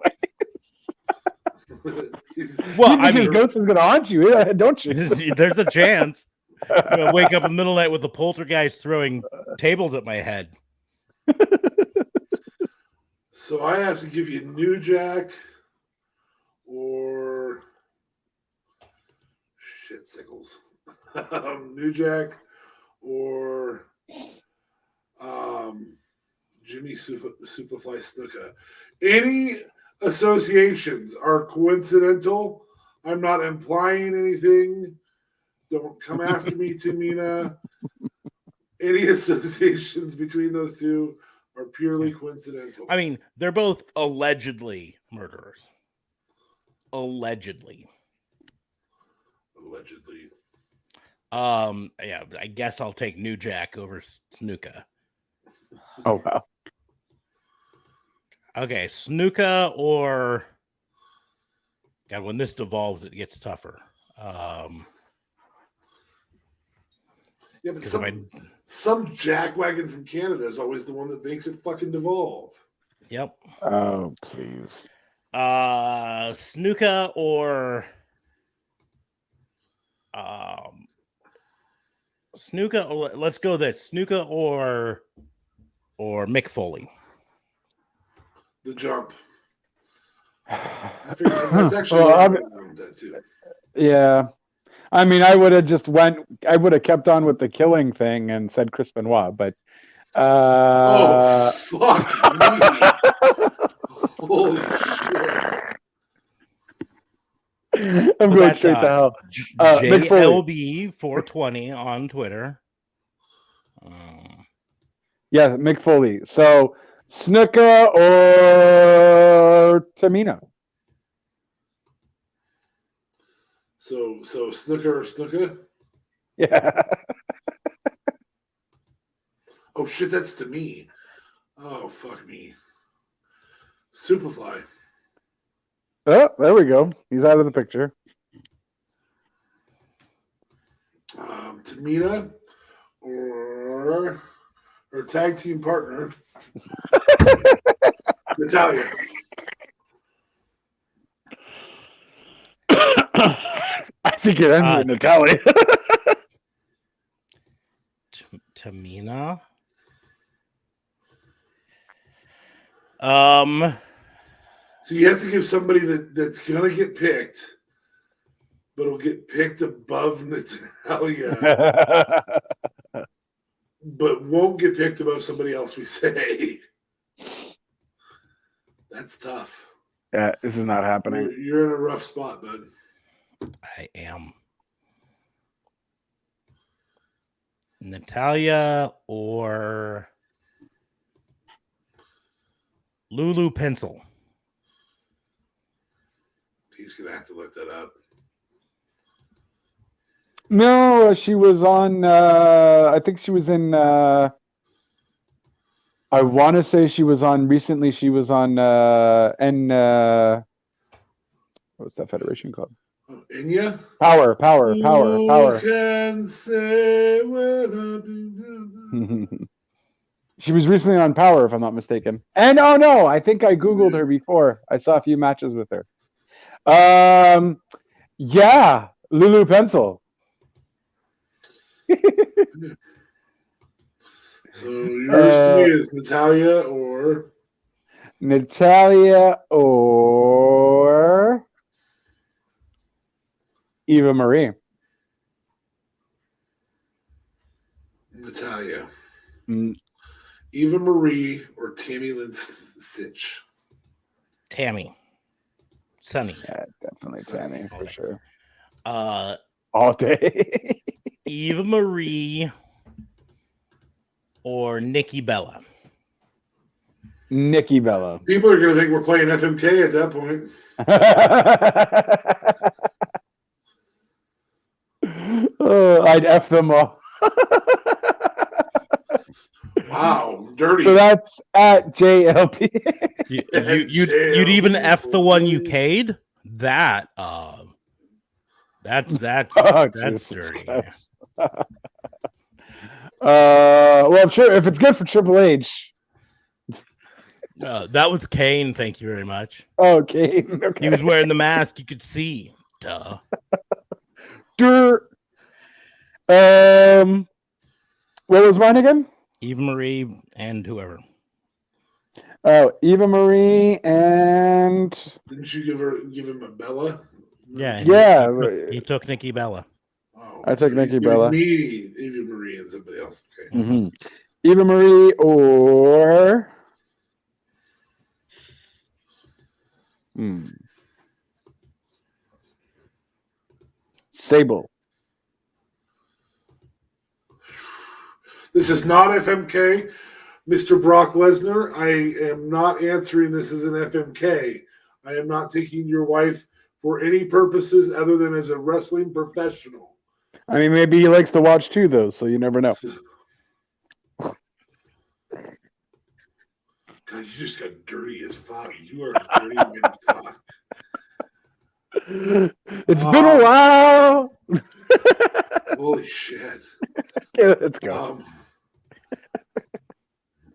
Well, You think his ghost is gonna haunt you, don't you? there's a chance. I'm gonna wake up in the middle of the night with the poltergeist throwing tables at my head. So I have to give you New Jack or shit sickles. New Jack or Jimmy Superfly Snuka. Any associations are coincidental. I'm not implying anything. Don't come after me, Tamina. Any associations between those two are purely coincidental. I mean, they're both allegedly murderers. Allegedly. Yeah, I guess I'll take New Jack over Snuka. Oh wow. Okay, Snuka or God, when this devolves, it gets tougher. Yeah, but 'cause some jackwagon from Canada is always the one that makes it fucking devolve. Yep. Oh please. Snuka or Snuka. Let's go this Snuka or Mick Foley. The jump. I figured that's actually that too. Yeah. I mean, I would have kept on with the killing thing and said Chris Benoit, but oh fuck me. Holy shit. I'm going straight to hell. Mick Foley. JLB420 on Twitter. Yeah, Mick Foley. So Snuka or Tamina? So Snooker or Snuka? Yeah. Oh shit, that's to me. Oh fuck me. Superfly. Oh, there we go. He's out of the picture. Tamina or her tag team partner, Natalia. I think it ends with Natalia. Tamina. So you have to give somebody that's gonna get picked, but will get picked above Natalia, but won't get picked above somebody else we say. That's tough. Yeah, this is not happening. You're in a rough spot, bud. I am. Natalia or Lulu Pencil. He's gonna have to look that up. No, she was on. I think she was in. I want to say she was on recently. She was on. What's that federation called? Inya? Power. Who can say whether She was recently on Power, if I'm not mistaken. And oh no, I think I Googled her before. I saw a few matches with her. Yeah, Lulu Pencil. So yours to me is Natalia or Eva Marie. Natalia. Eva Marie or Tammy Lynn Sitch. Tammy. Sunny. Yeah, definitely Tammy for sure. All day. Eva Marie or Nikki Bella. Nikki Bella. People are going to think we're playing FMK at that point. I'd F them all. Wow, dirty. So that's at JLP. You'd even F the one you K'd? That's dirty. Well, I'm sure if it's good for Triple H, That was Kane. Thank you very much. Okay. Okay. He was wearing the mask. You could see. Duh. What was mine again? Eva Marie and whoever. Oh, Eva Marie and Didn't you give him a Bella? Yeah. Yeah. He took Nikki Bella. Oh, I took he's Nikki giving Bella. Me, Eva Marie, and somebody else. Okay. Mm-hmm. Eva Marie or Sable. This is not FMK. Mr. Brock Lesnar, I am not answering this as an FMK. I am not taking your wife for any purposes other than as a wrestling professional. I mean, maybe he likes to watch too, though, so you never know. God, you just got dirty as fuck. You are a dirty man fuck. It's been a while. Holy shit. Okay, let's go.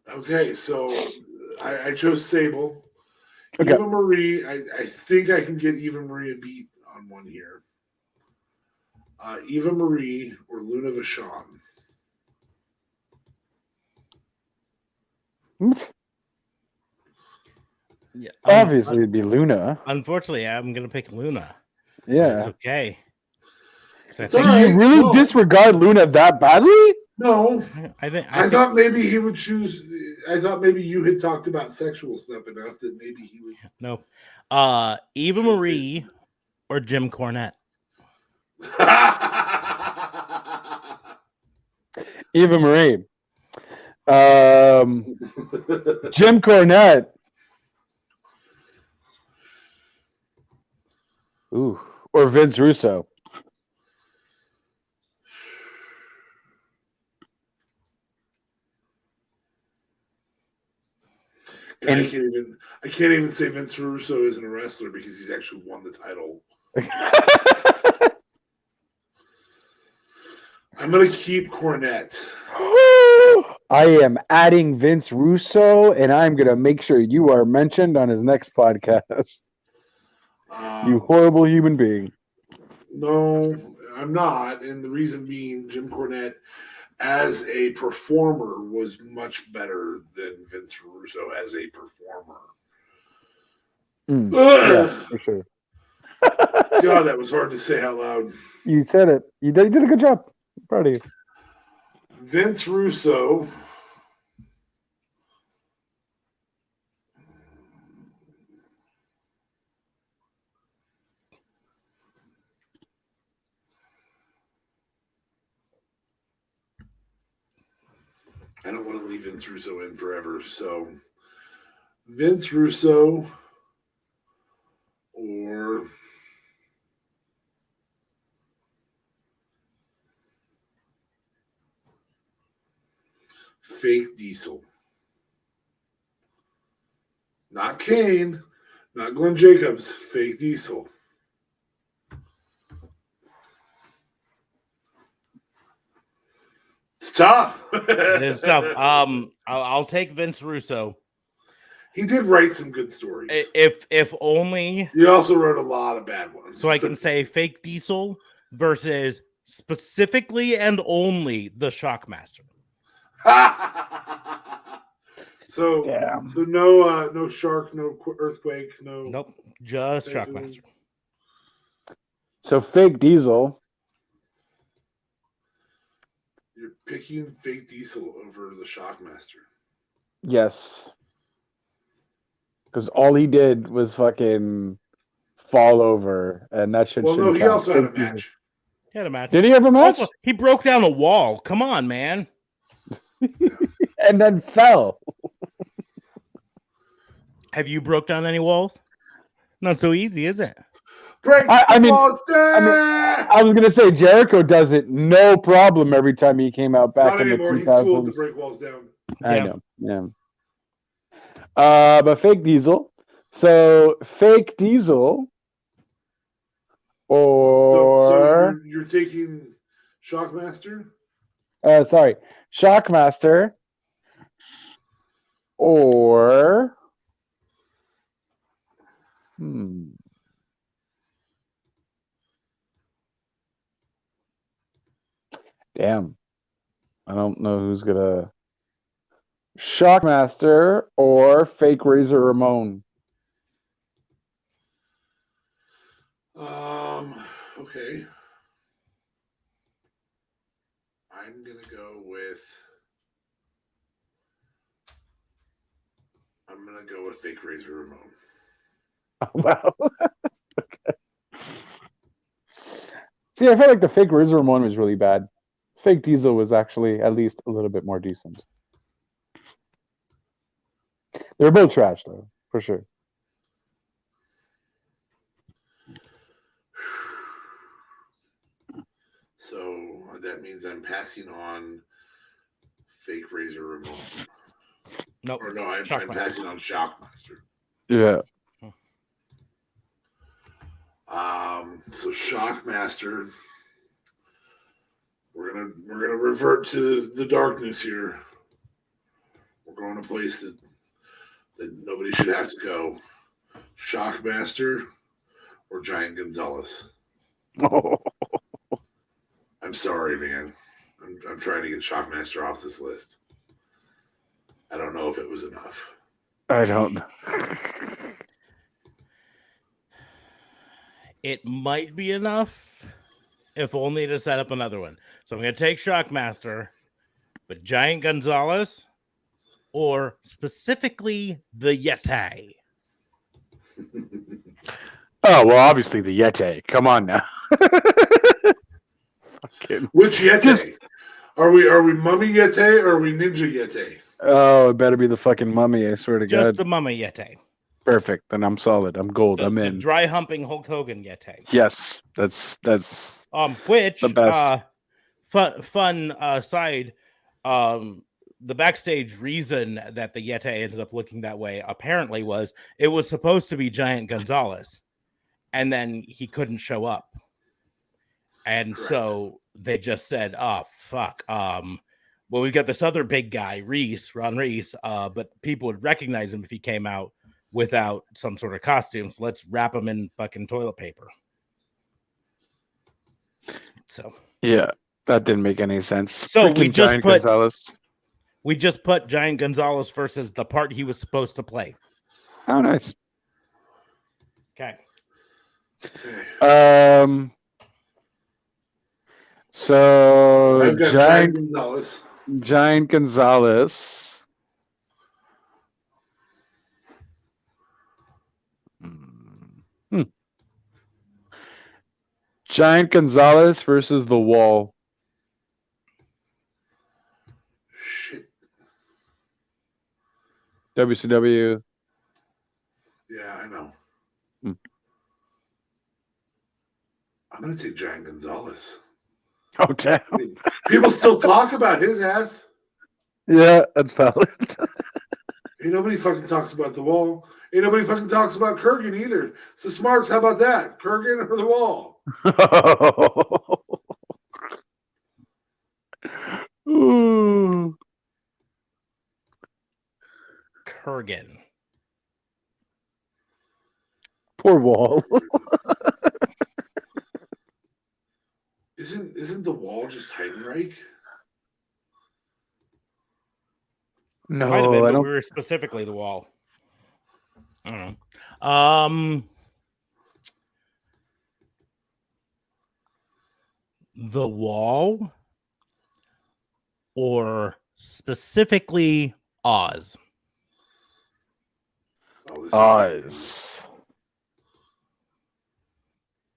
Okay, so I chose Sable. Okay. Eva Marie, I think I can get Eva Marie a beat on one here. Eva Marie or Luna Vachon. Yeah. Obviously, it'd be Luna. Unfortunately, I'm gonna pick Luna. Yeah. It's okay. It's Do all right. you really No. disregard Luna that badly? No, I thought maybe he would choose. I thought maybe you had talked about sexual stuff enough that maybe he would. no. Eva Marie or Jim Cornette. Eva Marie. Jim Cornette. Ooh. Or Vince Russo. And I can't even say Vince Russo isn't a wrestler because he's actually won the title. I'm gonna keep Cornette. I am adding Vince Russo, and I'm gonna make sure you are mentioned on his next podcast. You horrible human being. No, I'm not, and the reason being, Jim Cornette, as a performer, was much better than Vince Russo as a performer. Yeah, for sure. God, that was hard to say out loud. You said it. You did a good job. I'm proud of you. Vince Russo. I don't want to leave Vince Russo in forever, so Vince Russo or Fake Diesel. Not Kane, not Glenn Jacobs, Fake Diesel. It's tough. It is tough. I'll take Vince Russo. He did write some good stories. If only He also wrote a lot of bad ones. so I can say Fake Diesel versus specifically and only the Shockmaster. So Damn. so no shark, no earthquake, no. Nope, just Shockmaster. So Fake Diesel. You're picking Fake Diesel over the Shockmaster. Yes. Because all he did was fucking fall over, and that shit Well, no, shouldn't he count. also had a Fake Diesel. match. He had a match. Did he have a match? Also, he broke down a wall. Come on, man. And then fell. Have you broke down any walls? Not so easy, is it? Break I mean, walls down! I was gonna say Jericho does it no problem every time he came out back Not in the anymore. He's too old to 2000s. break walls down. I Yeah. know, yeah. But Fake Diesel. So Fake Diesel, or So you're taking Shockmaster? sorry, Shockmaster, or Hmm. Damn. I don't know who's gonna Shockmaster or fake Razor Ramon. Okay. I'm gonna go with. I'm gonna go with fake Razor Ramon. Oh, wow. Okay. See, I feel like the fake Razor Ramon was really bad. Fake Diesel was actually at least a little bit more decent. They're both trash, though, for sure. So that means I'm passing on fake Razor Ramon. Nope. Or no, I'm Shockmaster. passing on Shockmaster. Yeah. So Shockmaster. We're gonna revert to the darkness here. We're going to a place that nobody should have to go. Shockmaster or Giant Gonzalez. I'm sorry, man. I'm trying to get Shockmaster off this list. I don't know if it was enough. I don't know. It might be enough, if only to set up another one. So I'm going to take Shockmaster, but Giant Gonzalez, or specifically the Yeti. Oh, well, obviously the Yeti. Come on now. Fucking- Which Yeti? Just- Are we Mummy Yeti or are we Ninja Yeti? Oh, it better be the fucking mummy, I swear to Just God. the Mummy Yeti. Perfect. Then I'm solid. I'm gold. The, I'm the in. dry humping Hulk Hogan Yeti. Yes. That's Which the best. Fun side, the backstage reason that the Yeti ended up looking that way apparently was it was supposed to be Giant Gonzalez, and then he couldn't show up, and Correct. so they just said, "Oh fuck." Well, we've got this other big guy, Ron Reese, but people would recognize him if he came out without some sort of costume. So let's wrap him in fucking toilet paper. So Yeah, that didn't make any sense. So we Freaking just Giant put- Gonzalez. we just put Giant Gonzalez versus the part he was supposed to play. Oh, nice. Okay. Okay. So I've got Giant Gonzalez. Giant Gonzalez. Hmm. Giant Gonzalez versus the Wall. Shit. WCW. Yeah, I know. Hmm. I'm gonna take Giant Gonzalez. Oh, damn. I mean, people still talk about his ass. Yeah, that's valid. Ain't nobody fucking talks about the Wall. Ain't nobody fucking talks about Kurgan either. So Smarks, how about that? Kurgan or the Wall? Ooh. Kurgan. Poor Wall. Isn't the Wall just Heidenreich? No, Might have been, I but don't. we were specifically the Wall. I don't know. The Wall, or specifically Oz. Oh, this is Oz.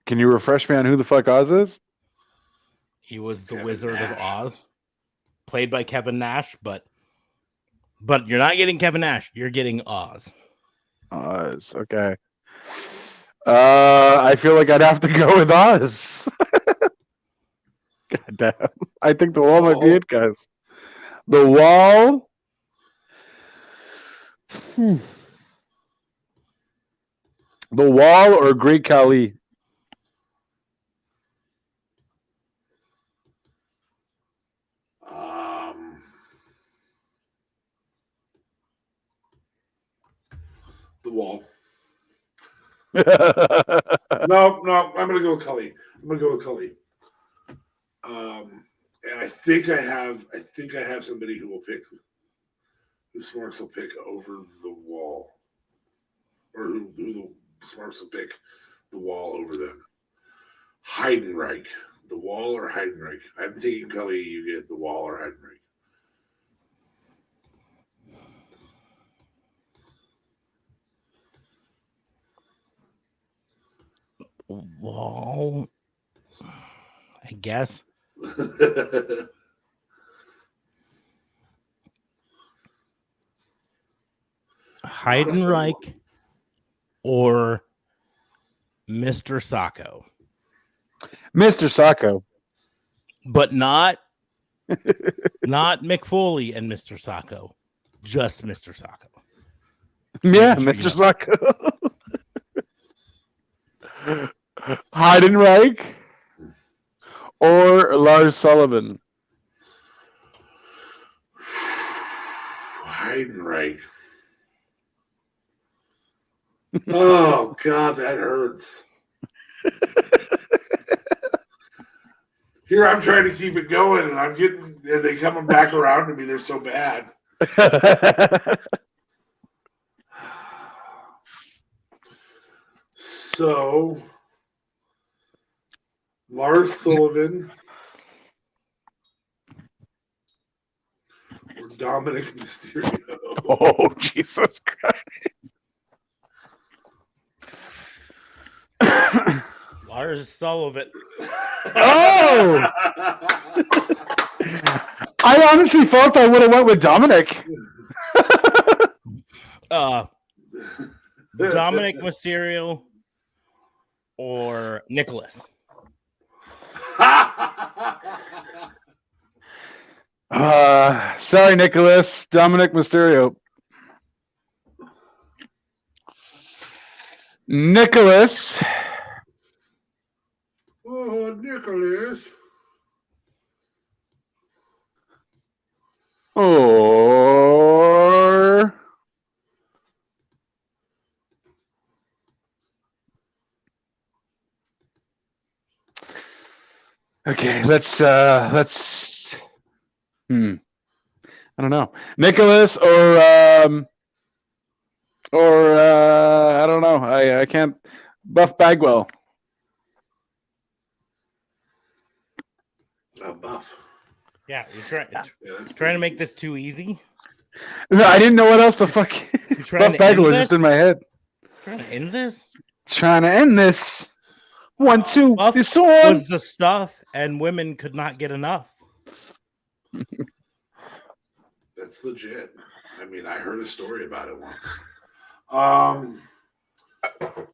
Can you refresh me on who the fuck Oz is? He was the Kevin Wizard of Nash. Oz, played by Kevin Nash, but you're not getting Kevin Nash. You're getting Oz. Oz. Okay. I feel like I'd have to go with Oz. God damn. I think the Wall might be it, guys. The Wall. The Wall or Great Khali? The Wall. No, I'm gonna go with Cully. And I think I have somebody who Smarks will pick over the wall, or who the Smarks will pick the wall over them. Heidenreich, the wall or Heidenreich. I'm taking Cully. You get the wall or Heidenreich. Wall, I guess. Heidenreich or Mr. Sacco. Mr. Sacco. But not Mick Foley and Mr. Sacco. Just Mr. Sacco. Yeah, Mr. Sacco. Heidenreich or Lars Sullivan? Heidenreich. Oh God, that hurts. Here I'm trying to keep it going, and they coming back around to me. They're so bad. So, Lars Sullivan or Dominic Mysterio? Oh, Jesus Christ. Lars Sullivan. Oh! I honestly thought I would have went with Dominic. Dominic Mysterio or Nicholas? Sorry, Nicholas. Dominic Mysterio. Nicholas. Oh, Nicholas. Or okay, let's I don't know. Nicholas or I don't know. I can't. Buff Bagwell. Buff. Yeah, you're trying to make this too easy. No, I didn't know what else the fuck. Buff Bagwell was just in my head. Trying to end this? Trying to end this. 1, 2. Buff This one was the stuff, and women could not get enough. That's legit. I mean, I heard a story about it once.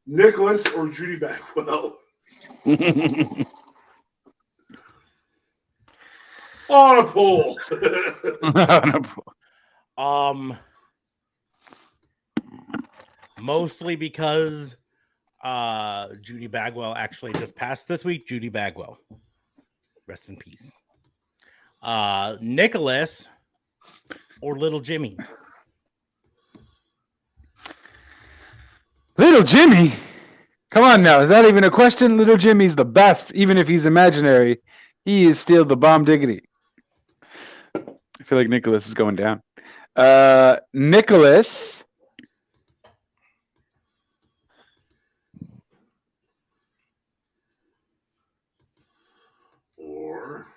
Nicholas or Judy Bagwell? On a pole. Mostly because Judy Bagwell actually just passed this week. Judy Bagwell. Rest in peace. Nicholas or Little Jimmy? Little Jimmy? Come on now. Is that even a question? Little Jimmy's the best, even if he's imaginary. He is still the bomb diggity. I feel like Nicholas is going down. Nicholas. Or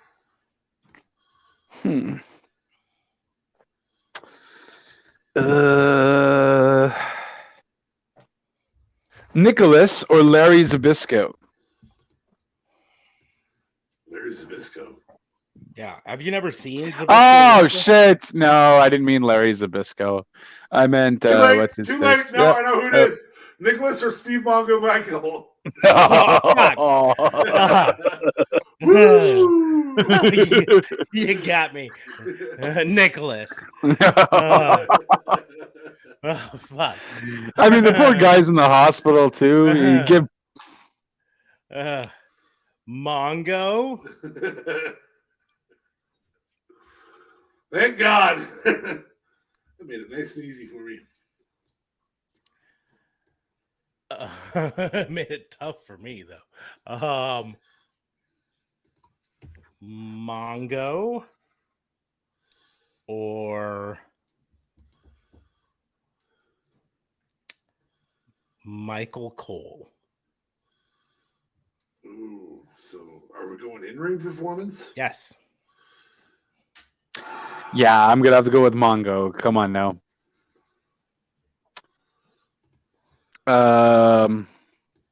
Nicholas or Larry Zbyszko? Larry Zbyszko. Yeah. Have you never seen Zbyszko? Oh, shit. No, I didn't mean Larry Zbyszko. I meant, what's his Too late. face? No, Yep. I know who it is. Nicholas or Steve Mongo Michael? You got me. Nicholas. Oh, fuck. I mean, the poor guy's in the hospital, too. You give... Mongo. Thank God. That made it nice and easy for me. Made it tough for me though. Mongo or Michael Cole. Ooh, so are we going in-ring performance? Yes. Yeah, I'm gonna have to go with Mongo. Come on now.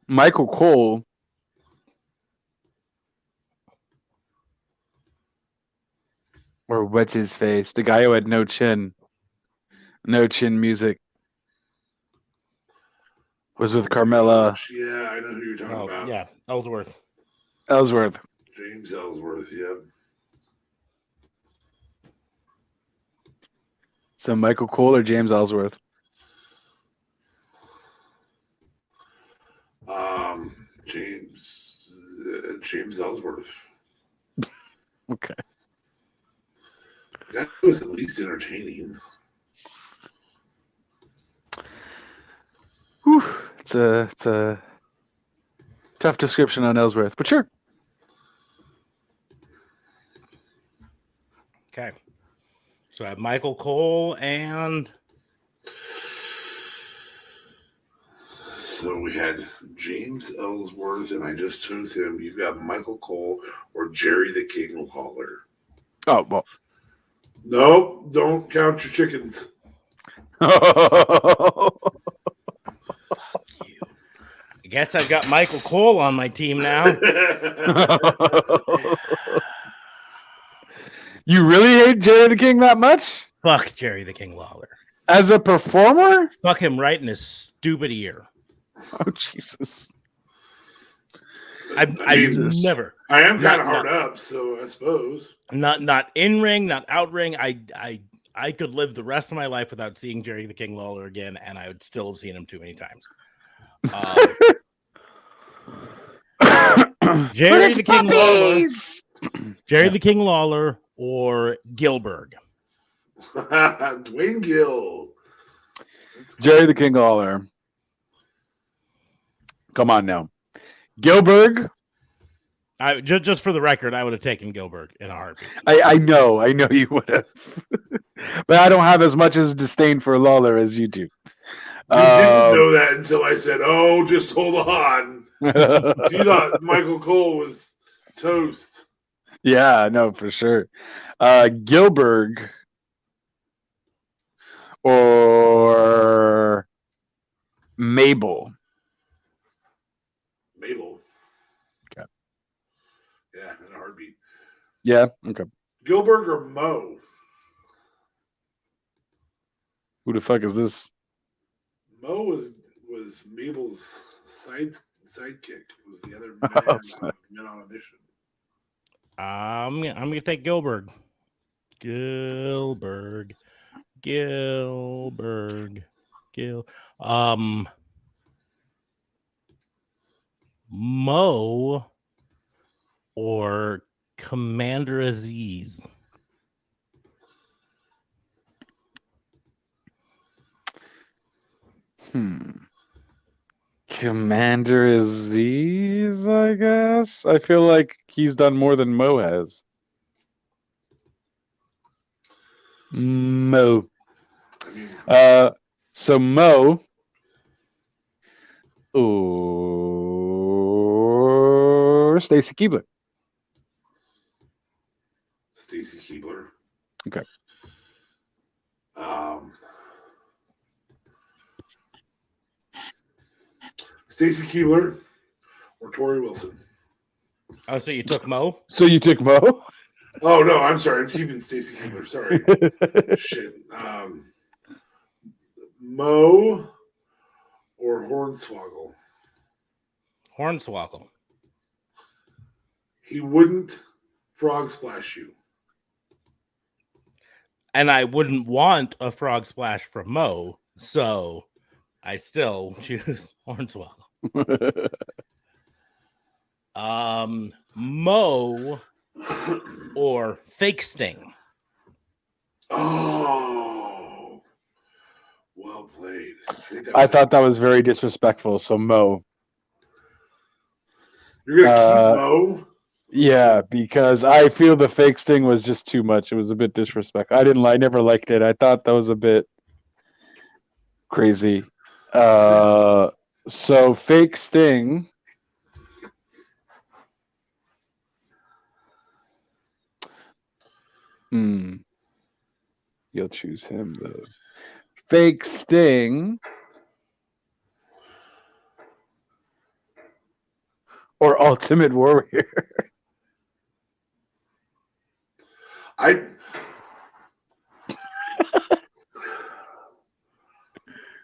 Michael Cole. Or what's his face? The guy who had no chin. No chin music. Was with Carmella. Gosh, yeah, I know who you're talking about. Yeah, Ellsworth. Ellsworth. James Ellsworth, yep. So Michael Cole or James Ellsworth? James Ellsworth. Okay. That was at least entertaining. Whew. It's a tough description on Ellsworth, but sure. Okay. So I have Michael Cole and So we had James Ellsworth, and I just chose him. You've got Michael Cole or Jerry the King Lawler. Oh well. Nope, don't count your chickens. you. I guess I've got Michael Cole on my team now. You really hate Jerry the King that much? Fuck Jerry the King Lawler. As a performer? Fuck him right in his stupid ear. Oh Jesus. I've never. I am kind of hard up, so I suppose. Not in ring, not out ring. I could live the rest of my life without seeing Jerry the King Lawler again, and I would still have seen him too many times. Jerry the King Lawler. Jerry the King Lawler or Gilbert. Dwayne Gill. Jerry the King Lawler. Come on now. Gilbert. Just for the record, I would have taken Gilbert in a heartbeat. I know you would have. But I don't have as much as disdain for Lawler as you do. You didn't know that until I said, "Oh, just hold on." So you thought Michael Cole was toast. Yeah, no, for sure. Gilbert or Mabel. Mabel. Okay. Yeah, in a heartbeat. Yeah, okay. Gilbert or Mo? Who the fuck is this? Mo was Mabel's sidekick. Was the other men on a mission. I'm gonna take Gilbert. Mo or Commander Aziz. Commander Aziz, I guess. I feel like he's done more than Mo has. Mo. So Mo or Stacy Keibler. Stacy Keibler. Okay. Stacy Keibler or Tori Wilson. Oh, so you took Mo? So you took Mo? Oh no, I'm sorry. I'm keeping Stacy Keibler. Sorry. Shit. Mo or Hornswoggle. Hornswoggle. He wouldn't frog splash you. And I wouldn't want a frog splash from Mo, so I still choose Hornswoggle. Mo or Fake Sting. Oh, well played. I thought that was very disrespectful. So Mo. You're gonna Uh, keep Mo. Yeah, because I feel the fake sting was just too much. It was a bit disrespectful. I never liked it. I thought that was a bit crazy. So fake sting. You'll choose him though. Fake sting or Ultimate Warrior. I'm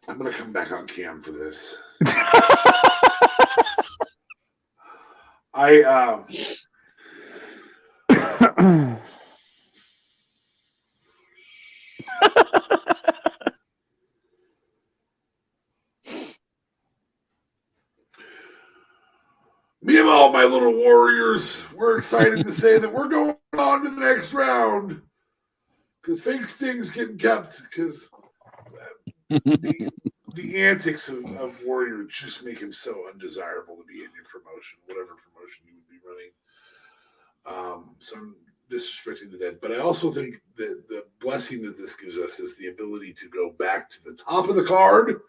gonna come back on cam for this. Me and all my little warriors, we're excited to say that we're going on to the next round. Because fake sting's getting kept because the antics of Warrior just make him so undesirable to be in your promotion, whatever promotion you would be running. So I'm disrespecting the dead. But I also think that the blessing that this gives us is the ability to go back to the top of the card,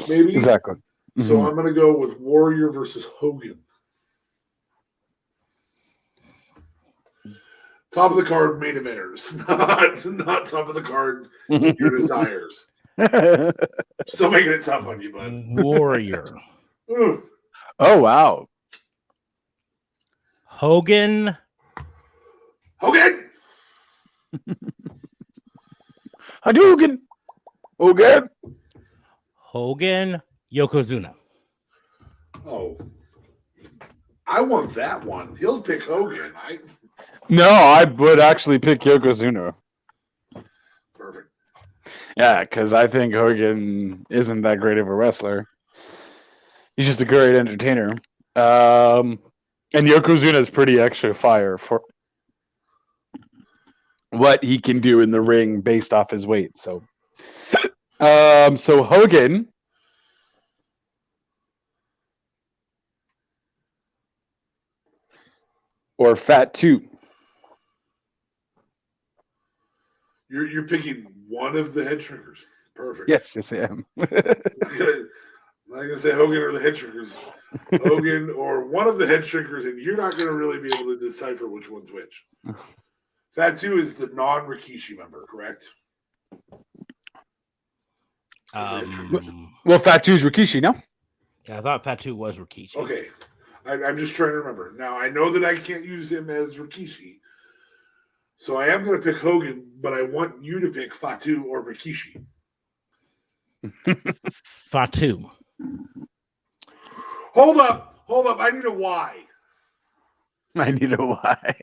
maybe. Exactly. So I'm going to go with Warrior versus Hogan. Top of the card main eventers, not top of the card your desires. Still making it tough on you, bud. Warrior. Ooh. Oh wow. Hogan. Hogan. Hadouken. Hogan. Hogan. Yokozuna. Oh, I want that one. He'll pick Hogan. No, I would actually pick Yokozuna. Perfect. Yeah, because I think Hogan isn't that great of a wrestler. He's just a great entertainer. And Yokozuna is pretty extra fire for what he can do in the ring based off his weight. So Hogan. Or Fatu. You're picking one of the head shrinkers. Perfect. Yes, I am. I'm not gonna say Hogan or the head shrinkers. Hogan or one of the head shrinkers, and you're not gonna really be able to decipher which one's which. Fatu is the non-Rikishi member, correct? Well, Fatu's Rikishi, no? Yeah, I thought Fatu was Rikishi. Okay. I'm just trying to remember. Now, I know that I can't use him as Rikishi. So I am going to pick Hogan, but I want you to pick Fatu or Rikishi. Fatu. Hold up. I need a why. I need a why.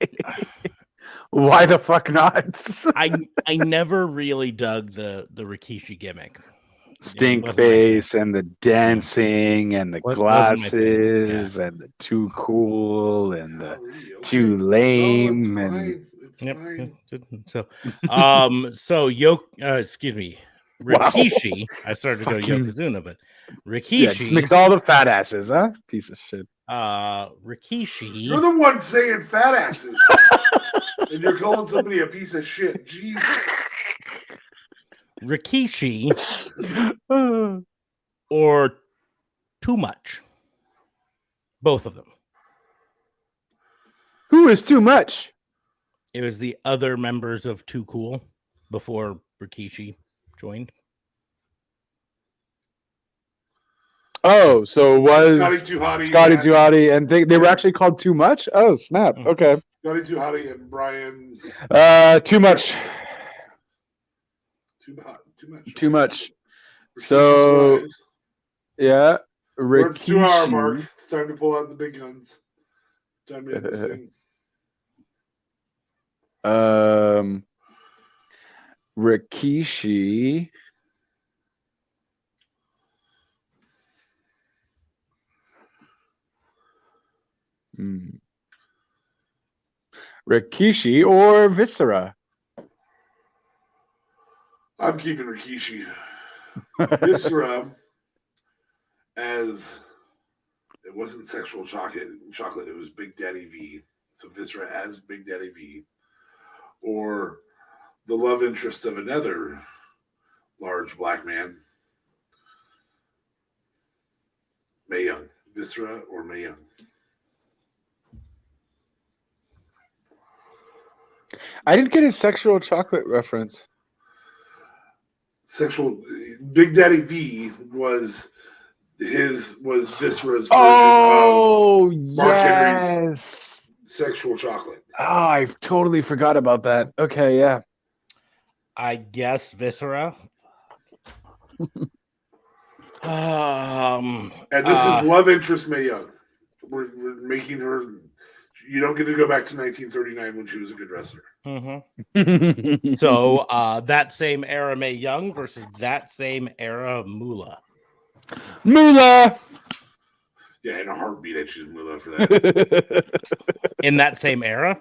Why the fuck not? I never really dug the Rikishi gimmick. Stink face and the dancing and the glasses and the too cool and the too lame and fine. So excuse me, Rikishi. Wow. I started to go Yokozuna, but Rikishi. Yeah, just mix all the fat asses, huh? Piece of shit. Rikishi. You're the one saying fat asses, and you're calling somebody a piece of shit. Jesus. Rikishi or Too Much. Both of them. Who is Too Much? It was the other members of Too Cool before Rikishi joined. Oh, so it was Scotty Too Hotty, and they were actually called Too Much? Oh, snap. Okay. Scotty Too Hotty and Brian. Too Much. Too much. So, yeah, Rikishi. 2 hour Rikishi. mark. It's time to pull out the big guns. Time to end this thing. Rikishi. Rikishi or Viscera? I'm keeping Rikishi. Viscera as it wasn't sexual chocolate. It was Big Daddy V. So Viscera as Big Daddy V, or the love interest of another large black man, Mae Young. Viscera or Mae Young. I didn't get a sexual chocolate reference. Big Daddy V was Viscera's version Oh, of Mark Henry's yes. sexual chocolate. Oh, I totally forgot about that. Okay, yeah. I guess Viscera. And this is love interest Mae Young. We're making her. You don't get to go back to 1939 when she was a good wrestler. Mm-hmm. So that same era Mae Young versus that same era Moolah. Moolah. Yeah, in a heartbeat, I choose Moolah for that. In that same era?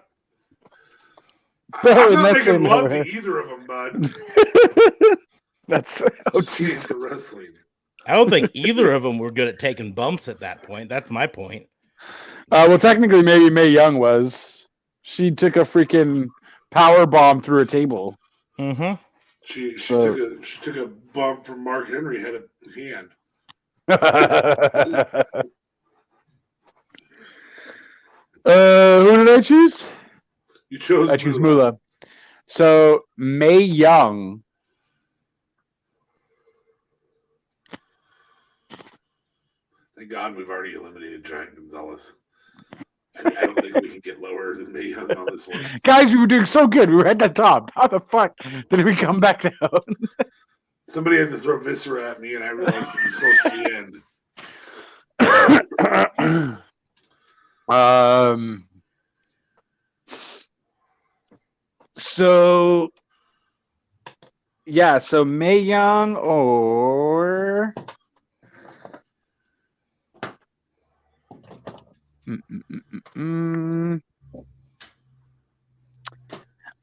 I'm not making love to either of them, bud. That's Jesus. Wrestling. I don't think either of them were good at taking bumps at that point. That's my point. Well, technically, maybe Mae Young was. She took a freaking power bomb through a table. Mm-hmm. She took a bump from Mark Henry, had a hand. Who did I choose? You chose. I choose Moolah. So Mae Young. Thank God we've already eliminated Giant Gonzalez. I don't think we can get lower than Mae Young on this one. Guys, we were doing so good. We were at the top. How the fuck did we come back down? Somebody had to throw Viscera at me, and I realized it was close to the end. So yeah, so Mae Young or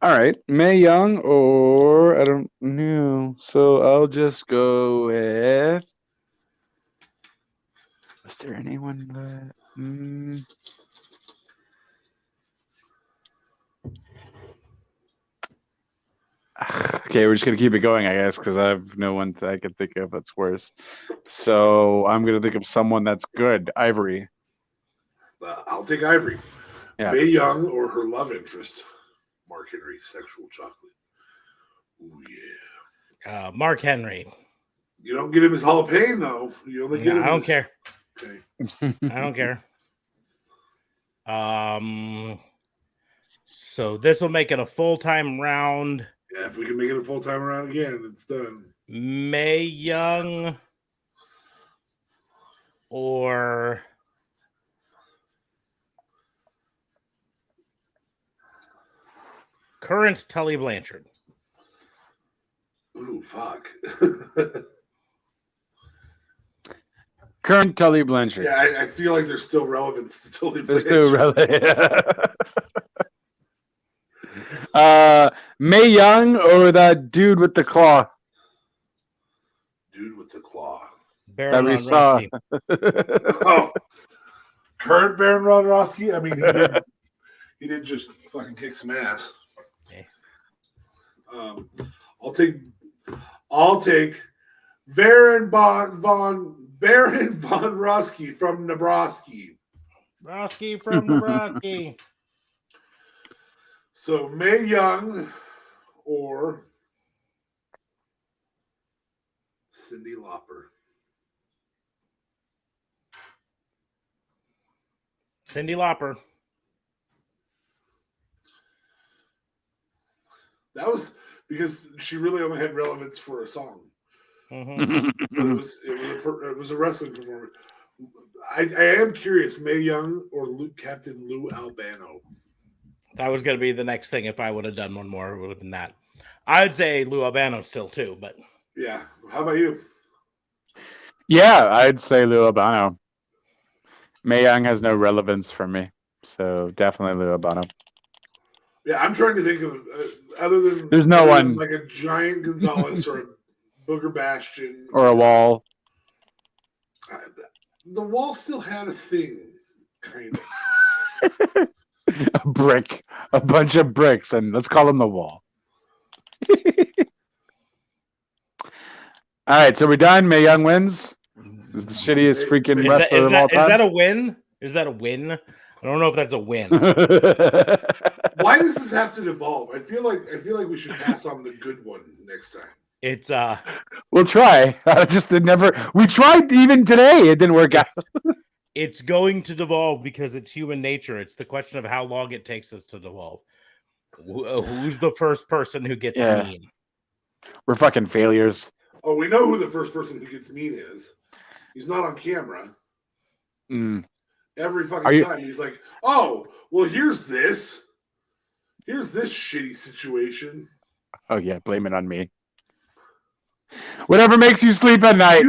all right, Mae Young or I don't know. So I'll just go with. Was there anyone that? Okay, we're just gonna keep it going, I guess, because I have no one that I can think of that's worse. So I'm gonna think of someone that's good. Ivory. I'll take Ivory. Yeah. Mae Young or her love interest, Mark Henry, sexual chocolate. Ooh, yeah. Mark Henry. You don't get him his Hall of Pain, though. You only get him. I don't care. Okay. I don't care. So this will make it a full-time round. Yeah, if we can make it a full-time round again, it's done. Mae Young or current Tully Blanchard. Ooh, fuck. Current Tully Blanchard. Yeah, I feel like there's still relevance to Tully Blanchard. There's still relevant. Mae Young or that dude with the claw? Dude with the claw. Baron that we saw. Oh, current Baron Von Roski? I mean, he did just fucking kick some ass. Okay. I'll take Baron Von Roski from Nebraska. Roski from Nebraska. So Mae Young or Cyndi Lauper. Cyndi Lauper. That was because she really only had relevance for a song. Mm-hmm. It was a wrestling performance. I am curious, Mae Young or Captain Lou Albano. That was going to be the next thing. If I would have done one more, it would have been that. I'd say Lou Albano still too, but yeah. How about you? Yeah, I'd say Lou Albano. Mae Young has no relevance for me, so definitely Lou Albano. Yeah, I'm trying to think of other than there's no one like a Giant Gonzalez or a Booger Bastion or a Wall. The wall still had a thing, kind of. A brick, a bunch of bricks, and let's call them the wall. All right, so we're done. Mae Young wins. This is the shittiest freaking Is wrestler of all Is time. that a win? Is that a win? I don't know if that's a win. Why does this have to devolve? I feel like we should pass on the good one next time. It's We'll try. We tried even today. It didn't work out. it's going to devolve because it's human nature. It's the question of how long it takes us to devolve. Who's the first person who gets mean? We're fucking failures. Oh, we know who the first person who gets mean is. He's not on camera. Every fucking time he's like, "Oh, well, here's this shitty situation." Oh yeah, blame it on me. Whatever makes you sleep at night.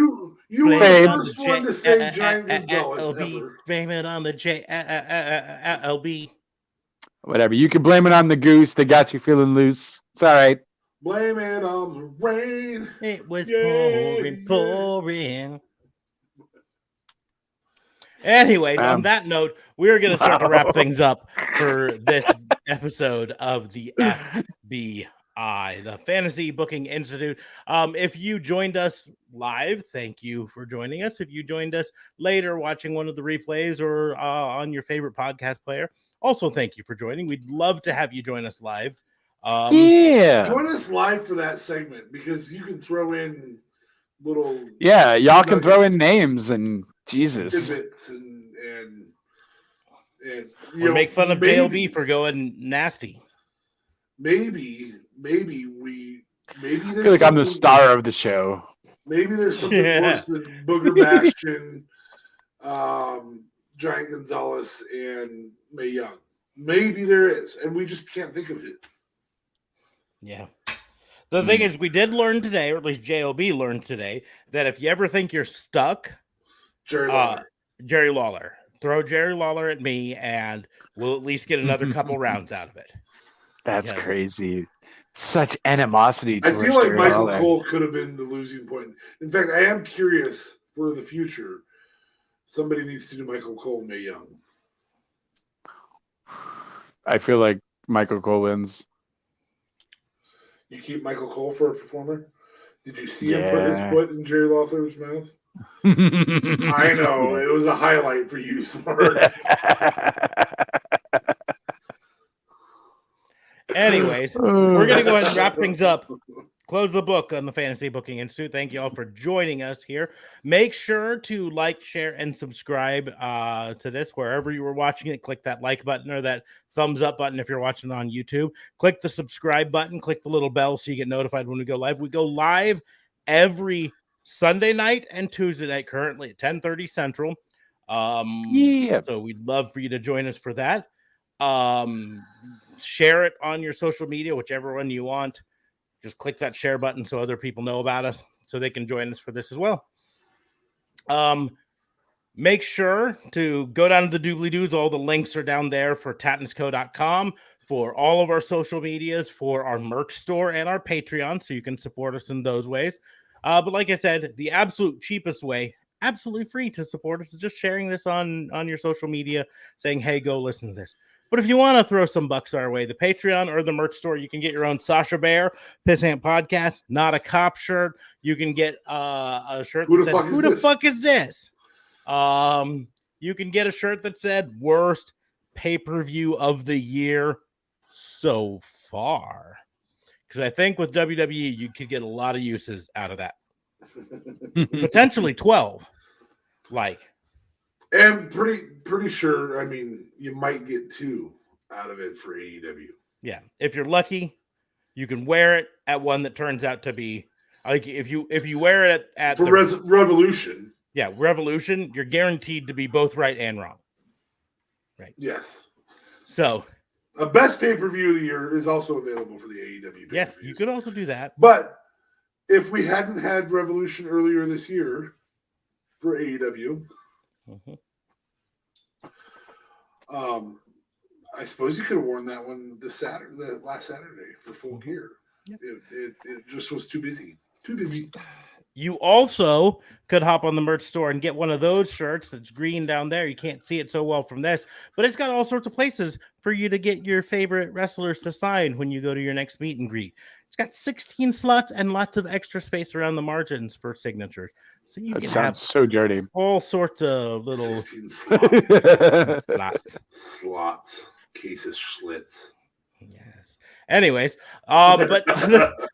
You were the first one to say Giant Gonzalez ever. Blame it on the JLB. Whatever. You can blame it on the goose that got you feeling loose. It's all right. Blame it on the rain. It was pouring. Anyways, on that note, we're going to start to wrap things up for this episode of the FBI, the Fantasy Booking Institute. If you joined us live, thank you for joining us. If you joined us later watching one of the replays or on your favorite podcast player, also thank you for joining. We'd love to have you join us live. Join us live for that segment because you can throw in little y'all can throw in names and Jesus and or make fun of JLB for going nasty. Maybe I feel like I'm the star of the show. Maybe there's something worse than Booger Bastion, Giant Gonzalez, and Mae Young. Maybe there is, and we just can't think of it. Yeah. The thing is, we did learn today, or at least JLB learned today, that if you ever think you're stuck, Jerry Lawler. Throw Jerry Lawler at me, and we'll at least get another couple rounds out of it. That's crazy. Such animosity. I feel like Michael Cole could have been the losing point. In fact, I am curious for the future. Somebody needs to do Michael Cole, Mae Young. I feel like Michael Cole wins. You keep Michael Cole for a performer? Did you see him put his foot in Jerry Lawler's mouth? I know. It was a highlight for you, Smarts. Anyways, we're going to go ahead and wrap things up. Close the book on the Fantasy Booking Institute. Thank you all for joining us here. Make sure to like, share, and subscribe to this wherever you were watching it. Click that like button or that thumbs up button if you're watching on YouTube. Click the subscribe button. Click the little bell so you get notified when we go live. We go live every Sunday night and Tuesday night, currently at 10:30 Central. So we'd love for you to join us for that. Share it on your social media, whichever one you want. Just click that share button so other people know about us so they can join us for this as well. Make sure to go down to the doobly-doos. All the links are down there for tatnisco.com, for all of our social medias, for our merch store and our Patreon, so you can support us in those ways. But like I said, the absolute cheapest way, absolutely free to support us, is just sharing this on your social media, saying, hey, go listen to this. But if you want to throw some bucks our way, the Patreon or the merch store, you can get your own Sasha Bear, Pissant Podcast, Not a Cop shirt. You can get a shirt that said, who the fuck is this? You can get a shirt that said, worst pay-per-view of the year so far. Because I think with WWE, you could get a lot of uses out of that. Potentially 12. And pretty sure, I mean, you might get 2 out of it for AEW. Yeah. If you're lucky, you can wear it at one that turns out to be like if you wear it at Revolution. Yeah, Revolution, you're guaranteed to be both right and wrong. Right. Yes. So a best pay-per-view of the year is also available for the AEW. Yes, you could also do that. But if we hadn't had Revolution earlier this year for AEW, I suppose you could have worn that one last Saturday for Full Gear. Yep. It just was too busy. You also could hop on the merch store and get one of those shirts that's green down there. You can't see it so well from this, but it's got all sorts of places for you to get your favorite wrestlers to sign when you go to your next meet and greet. It's got 16 slots and lots of extra space around the margins for signatures. So you That can sounds have so dirty. all sorts of little 16 slots. slots. Slots. Cases Schlitz. Yes. Anyways, but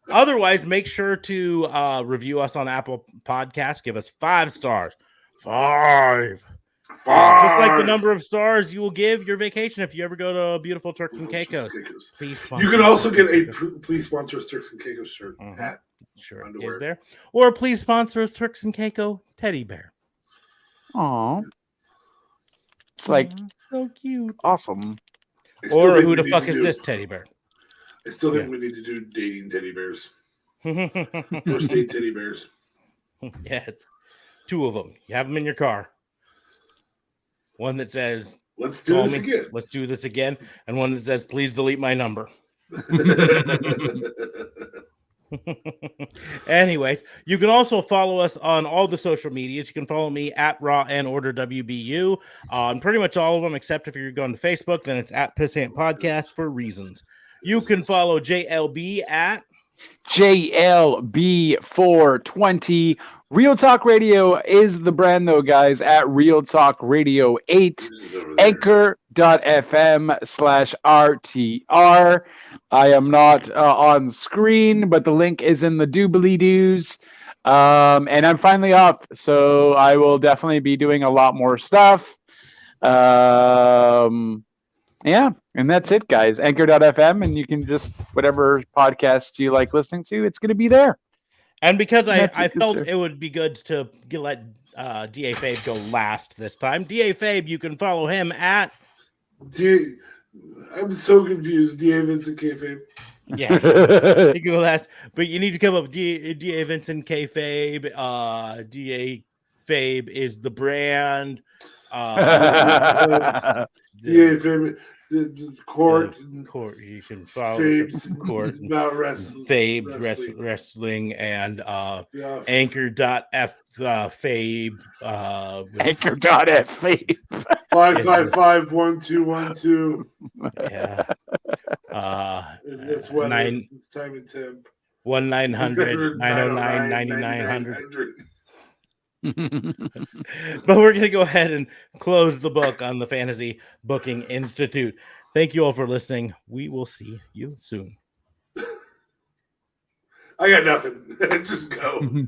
otherwise, make sure to review us on Apple Podcasts. Give us 5 stars. 5. Just like the number of stars you will give your vacation if you ever go to beautiful Turks and Caicos. Please You can also get a please sponsor us Turks and Caicos shirt hat. Sure, underwear. is there? Or please sponsor us Turks and Caicos teddy bear. Aw. It's like so cute. awesome. Or who the fuck is this teddy bear? I still think we need to do dating teddy bears. First date teddy bears. Yes. 2 of them. You have them in your car. One that says, let's do this again. Let's do this again. And one that says, please delete my number. Anyways, you can also follow us on all the social medias. You can follow me at Raw and Order WBU on pretty much all of them, except if you're going to Facebook, then it's at Pissant Podcast for reasons. You can follow JLB at JLB420. Real Talk Radio is the brand, though, guys, at Real Talk Radio 8. Anchor.fm/RTR. I am not on screen, but the link is in the doobly-doos. And I'm finally up, so I will definitely be doing a lot more stuff. Yeah, and that's it, guys. Anchor.fm, and you can just, whatever podcasts you like listening to, it's going to be there. And because I felt it would be good to let DA Fabe go last this time. DA Fabe, you can follow him at... I'm so confused. DA Vincent Kayfabe. Yeah, you can go last. But you need to come up with DA Vincent Kayfabe. DA Fabe is the brand. DA Fabe... The court, you can follow Fabe's about wrestling, Fabe's wrestling, and Anchor.Fabe. Anchor.Fabe. 555-1212. Yeah. That's what 9 it's time and temp. 1-900-909-9900. But we're going to go ahead and close the book on the Fantasy Booking Institute. Thank you all for listening. We will see you soon. I got nothing. Just go.